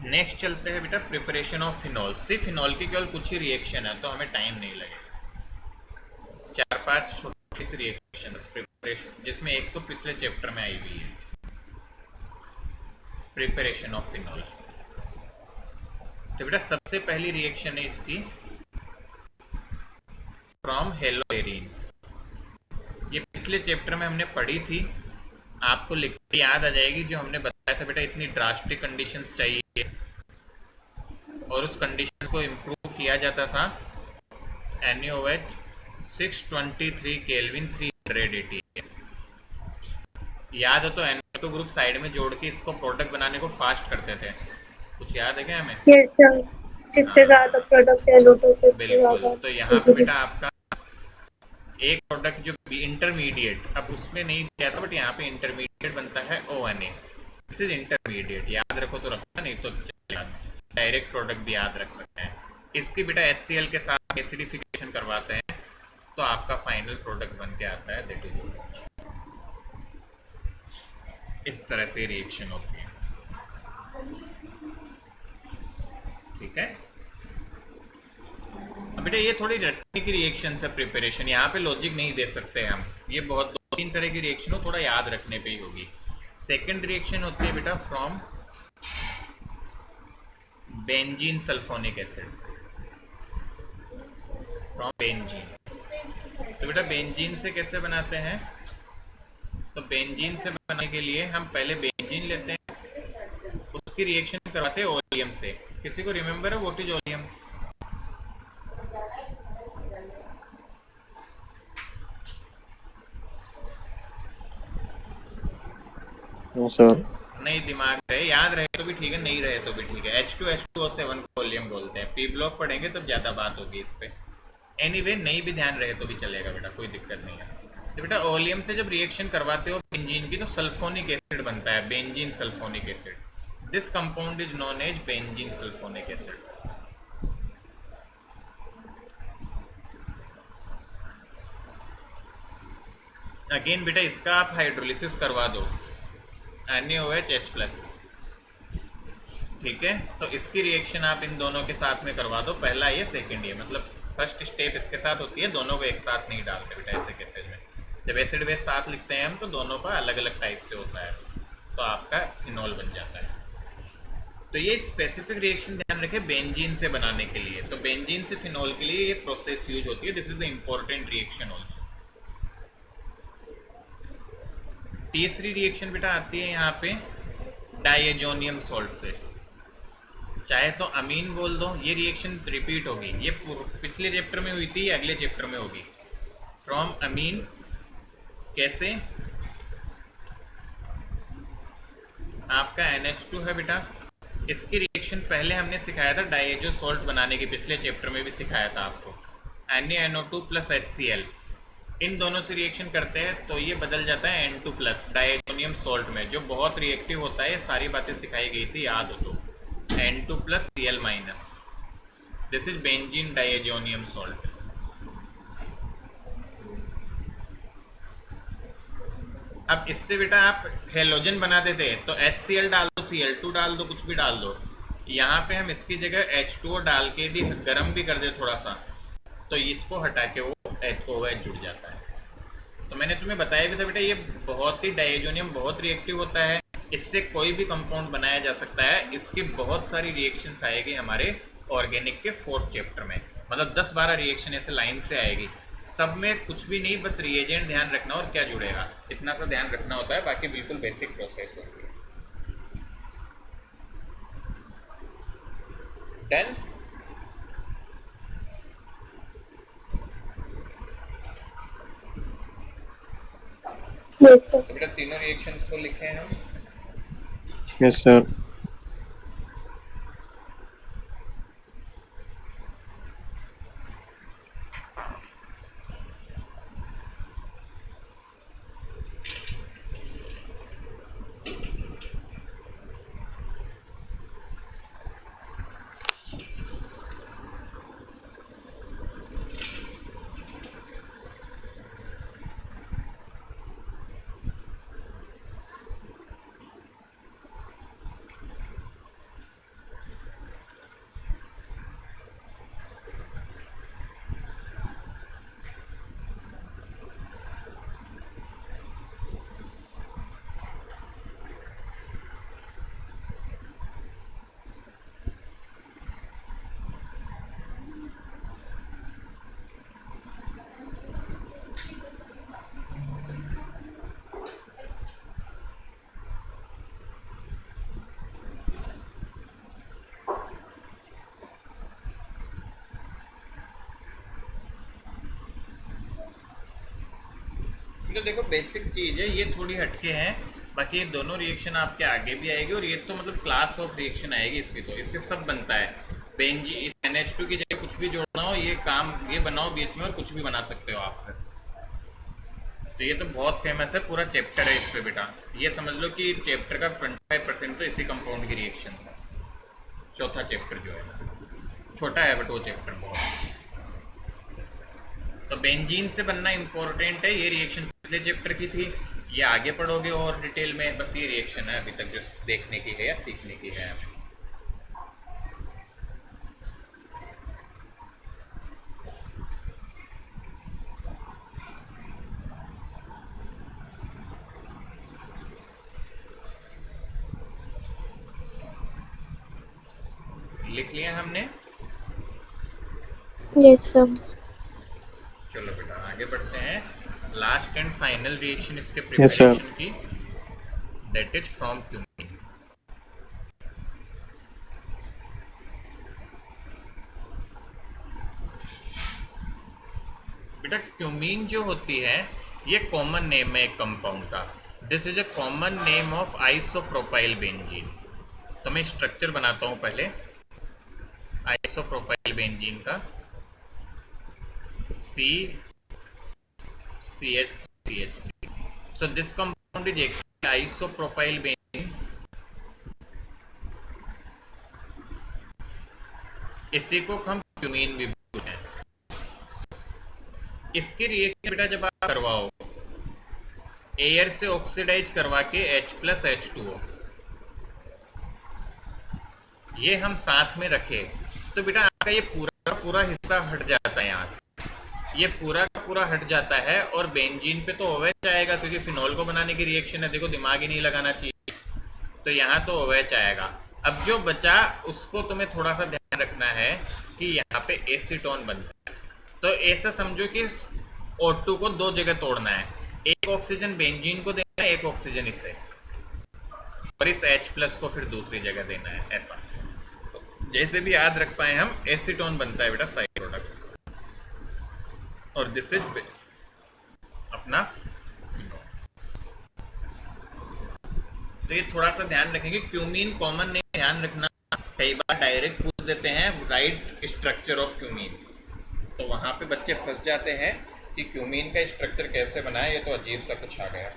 नेक्स्ट चलते हैं बेटा प्रिपरेशन ऑफ फिनॉल। सिर्फ फिनॉल की केवल कुछ ही रिएक्शन है तो हमें टाइम नहीं लगेगा। 4-5 छोटी सी रिएक्शन प्रिपरेशन, जिसमें एक तो पिछले चैप्टर में आई हुई है, प्रिपरेशन ऑफ फिनॉल। तो बेटा सबसे पहली रिएक्शन है इसकी फ्रॉम हेलोएरीन्स। ये पिछले चैप्टर में हमने पढ़ी थी, आपको लिख के याद आ जाएगी। जो हमने बताया था बेटा इतनी ड्रास्टिक कंडीशंस चाहिए और उस कंडीशन को इम्प्रूव किया जाता था NaOH 623 केल्विन 380। याद हो तो NO2 ग्रुप साइड में जोड़ के इसको प्रोडक्ट बनाने को फास्ट करते थे, कुछ याद है क्या हमें? यस सर, जितने ज्यादा हाँ प्रोडक्ट है लो तो उतने बिल्कुल। ज्यादा तो यहाँ पे easily। बेटा आपका एक प्रोडक्ट जो इंटरमीडिएट, अब उसमें नहीं दिया था बट यहाँ पे इंटरमीडिएट बनता है ONA। दिस इज इंटरमीडिएट, याद रखो तो रखना, नहीं तो डायरेक्ट प्रोडक्ट भी याद रख सकते हैं। इसकी बेटा HCl के साथ एसिडिफिकेशन करवाते हैं तो आपका फाइनल प्रोडक्ट बन के आता है, दैट इज OH। इस तरह से रिएक्शन होती है, ठीक है। अब बेटा ये थोड़ी रटने की रिएक्शन है प्रिपरेशन, यहाँ पे लॉजिक नहीं दे सकते हम। ये बहुत 2-3 तरह की रिएक्शन हो, थोड़ा याद रखने पे ही होगी। सेकंड रिएक्शन होती है बेटा from benzene sulphonic acid, from benzene. तो बेटा बेंजीन से कैसे बनाते हैं? तो बेंजीन से बनाने के लिए हम पहले बेंजीन लेते हैं, उसकी रिएक्शन करवाते हैं ओलियम से। किसी को रिमेम्बर है what is oleum? No sir. नहीं दिमाग रहे, याद रहे तो भी ठीक है, नहीं रहे तो भी ठीक है। H2H2O7 को ओलियम बोलते हैं। पी ब्लॉक पढ़ेंगे तो ज़्यादा बात होगी इस पे। एनीवे नहीं भी ध्यान रहे तो भी चलेगा बेटा, कोई दिक्कत नहीं है। तो बेटा ओलियम से जब रिएक्शन करवाते हो बेंजीन की तो सल्फोनिक एसिड बनता है, benzene sulphonic acid. This compound is known as benzene sulphonic acid. Again बेटा इसका आप हाइड्रोलिसिस करवा दो, NaOH H+, ठीक है। तो इसकी रिएक्शन आप इन दोनों के साथ में करवा दो, पहला ये सेकंड ये, मतलब फर्स्ट स्टेप इसके साथ होती है। दोनों को एक साथ नहीं डालते बेटा ऐसे केसेज में। जब एसिड बेस साथ लिखते हैं हम तो दोनों का अलग अलग टाइप से होता है, तो आपका फिनॉल बन जाता है। तो ये स्पेसिफिक रिएक्शन ध्यान रखें बेंजीन से बनाने के लिए। तो बेंजीन से फिनॉल के लिए ये प्रोसेस यूज होती है। This is the important reaction also. तीसरी रिएक्शन बेटा आती है यहाँ पे डाइएजोनियम सॉल्ट से, चाहे तो अमीन बोल दो। ये रिएक्शन रिपीट होगी, ये पिछले चैप्टर में हुई थी, अगले चैप्टर में होगी। फ्रॉम अमीन कैसे? आपका NH2 है बेटा, इसकी रिएक्शन पहले हमने सिखाया था डाइएजो सॉल्ट बनाने की, पिछले चैप्टर में भी सिखाया था आपको। NaNO2 प्लस HCl, इन दोनों से रिएक्शन करते हैं तो ये बदल जाता है N2 प्लस डाइएजोनियम सॉल्ट में, जो बहुत रिएक्टिव होता है। सारी बातें सिखाई गई थी, याद हो तो। N2 plus Cl minus, this is benzene diazonium salt. अब इससे बेटा आप हेलोजन बना देते तो HCl डाल दो, Cl2 डाल दो, कुछ भी डाल दो। यहाँ पे हम इसकी जगह H2O डाल के भी गर्म भी कर दे थोड़ा सा, तो इसको हटा के वो OH जुड़ जाता है। तो मैंने तुम्हें बताया भी था बेटा, ये बहुत ही डायजोनियम बहुत रिएक्टिव होता है, इससे कोई भी कंपाउंड बनाया जा सकता है। इसकी बहुत सारी रिएक्शंस आएगी हमारे ऑर्गेनिक के 4th चैप्टर में, मतलब 10-12 रिएक्शन ऐसे लाइन से आएगी। सब में कुछ भी नहीं, बस रिएजेंट ध्यान रखना और क्या जुड़ेगा, इतना सा ध्यान रखना होता है, बाकी बिल्कुल बेसिक प्रोसेस होती है। डन। Yes, sir. तो बेटा तीनों रिएक्शन को लिखे हैं हम। Yes sir. तो देखो बेसिक चीज है, ये थोड़ी हटके है, बाकी ये दोनों रिएक्शन आपके आगे भी आएगी, और ये तो मतलब क्लास ऑफ रिएक्शन आएगी इसकी, तो इससे सब बनता है। बेंजी इस NH2 की जगह कुछ भी जोड़ना हो, ये काम ये बनाओ बीच में और कुछ भी बना सकते हो आप फिर। तो ये तो बहुत फेमस है, पूरा चैप्टर है इस पे बेटा, ये समझ लो कि चैप्टर का 25% तो इसी कंपाउंड की रिएक्शन है। चौथा चैप्टर जो है छोटा है बट वो चैप्टर बहुत। तो बेंजीन से बनना इंपॉर्टेंट है, ये रिएक्शन पिछले चैप्टर की थी, ये आगे पढ़ोगे और डिटेल में, बस ये रिएक्शन है अभी तक जो देखने की है या सीखने की है। लिख लिया हमने। Yes, sir. चलो बेटा आगे बढ़ते हैं, लास्ट एंड फाइनल रिएक्शन इसके Yes, sir. प्रिपरेशन की, दैट इज फ्रॉम क्यूमीन। बेटा क्यूमीन जो होती है ये कॉमन नेम है एक कंपाउंड का, this is a common name of isopropyl benzene. तो मैं स्ट्रक्चर बनाता हूं पहले आइसोप्रोपाइल बेंजीन का, C CH3CH3। So this compound is actually isopropyl benzene, इसी को हम क्यूमीन भी बोलते हैं। इसकी रिएक्शन बेटा जब आप करवाओ एयर से ऑक्सीडाइज करवा के H+H2O, ये हम साथ में रखे तो बेटा आपका ये पूरा पूरा हिस्सा हट जाता है, यहाँ से ये पूरा का पूरा हट जाता है, और बेंजीन पे तो OH आएगा क्योंकि फिनॉल को बनाने की रिएक्शन है, देखो दिमाग ही नहीं लगाना चाहिए, तो यहाँ तो OH आएगा। अब जो बचा उसको तुम्हें थोड़ा सा ध्यान रखना है कि यहाँ पे एसीटोन बनता है, तो ऐसा समझो कि O2 को दो जगह तोड़ना है, एक ऑक्सीजन बेंजीन को देना है, एक ऑक्सीजन इसे, और इस H+ को फिर दूसरी जगह देना है, ऐसा। तो जैसे भी याद रख पाए हम, एसीटोन बनता है बेटा साइड प्रोडक्ट, और दिस इज अपना फिनॉल। तो ये थोड़ा सा ध्यान रखेंगे, क्यूमीन कॉमन नेम ध्यान रखना, कई बार डायरेक्ट पूछ देते हैं राइट स्ट्रक्चर ऑफ क्यूमीन, तो वहां पे बच्चे फंस जाते हैं कि क्यूमीन का स्ट्रक्चर कैसे बनाए, ये तो अजीब सा कुछ आ गया।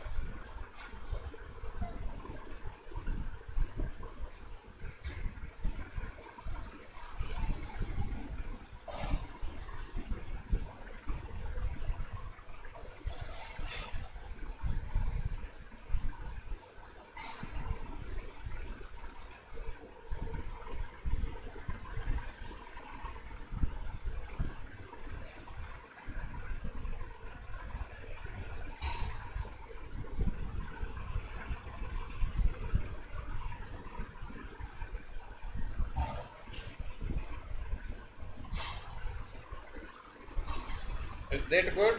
that good?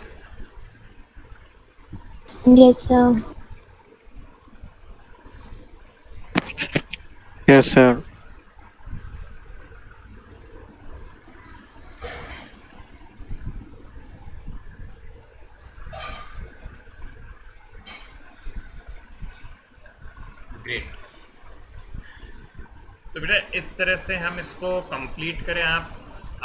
Yes, sir. Yes, sir. Great. तो बेटा इस तरह से हम इसको कंप्लीट करें। आप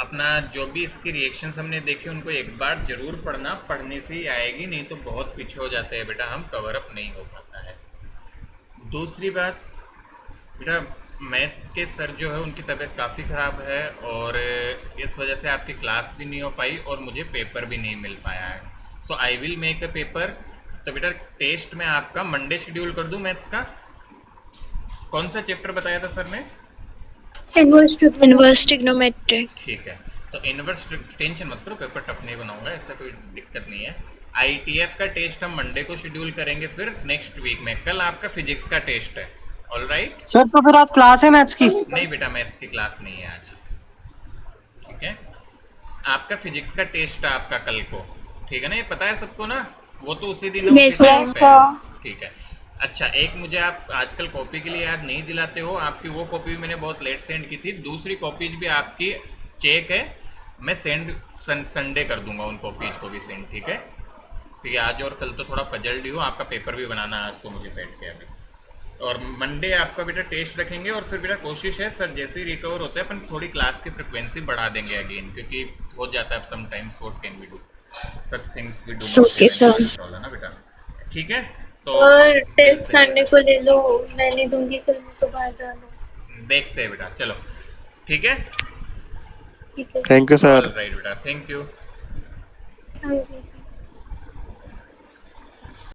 अपना जो भी इसके रिएक्शंस हमने देखे उनको एक बार जरूर पढ़ना, पढ़ने से ही आएगी, नहीं तो बहुत पीछे हो जाते हैं बेटा, हम कवर अप नहीं हो पाता है। दूसरी बात बेटा, मैथ्स के सर जो है उनकी तबीयत काफ़ी ख़राब है और इस वजह से आपकी क्लास भी नहीं हो पाई और मुझे पेपर भी नहीं मिल पाया है। So I will make a paper. तो बेटा टेस्ट में आपका मंडे शेड्यूल कर दूं मैथ्स का। कौन सा चैप्टर बताया था सर ने? Inverse Inverse trigonometry. ठीक है, तो इनवर्स, टेंशन मत करो, पेपर टफ नहीं बनाऊंगा, ऐसा कोई दिक्कत नहीं है। आईटीएफ का टेस्ट हम मंडे को शेड्यूल करेंगे फिर नेक्स्ट वीक में। कल आपका फिजिक्स का टेस्ट है। ऑल राइट सर तो फिर आज क्लास है मैथ्स की? नहीं बेटा, मैथ्स की क्लास नहीं है आज। ठीक है, आपका फिजिक्स का टेस्ट है आपका कल को, ठीक है ना? ये पता है सबको ना, वो तो उसी दिन Yes, उसी टाइम sir. पे है। ठीक है। अच्छा, एक मुझे आप आजकल कॉपी के लिए याद नहीं दिलाते हो, आपकी वो कॉपी भी मैंने बहुत लेट सेंड की थी, दूसरी कॉपीज भी आपकी चेक है, मैं सेंड संडे कर दूंगा उन कॉपीज को भी सेंड। ठीक है, क्योंकि आज और कल तो थोड़ा पजल्ड हूँ, आपका पेपर भी बनाना है आज तो मुझे बैठ के अभी। और मंडे आपका बेटा टेस्ट रखेंगे और फिर बेटा कोशिश है सर जैसे ही रिकवर होता है अपन थोड़ी क्लास की फ्रिक्वेंसी बढ़ा देंगे अगेन, क्योंकि हो जाता है sometimes, what can we do, such things we do not Okay, sir. Control, है ना बेटा? ठीक है, तो और टेस्ट मिलते हैं संडे को ले लो, मैं नहीं दूंगी, कल मैं तो बाहर जा लो। बेटा। देखते हैं बेटा, चलो ठीक है। ठीक है। Thank you, all sir. Right बेटा, थैंक यू। हाँ जी।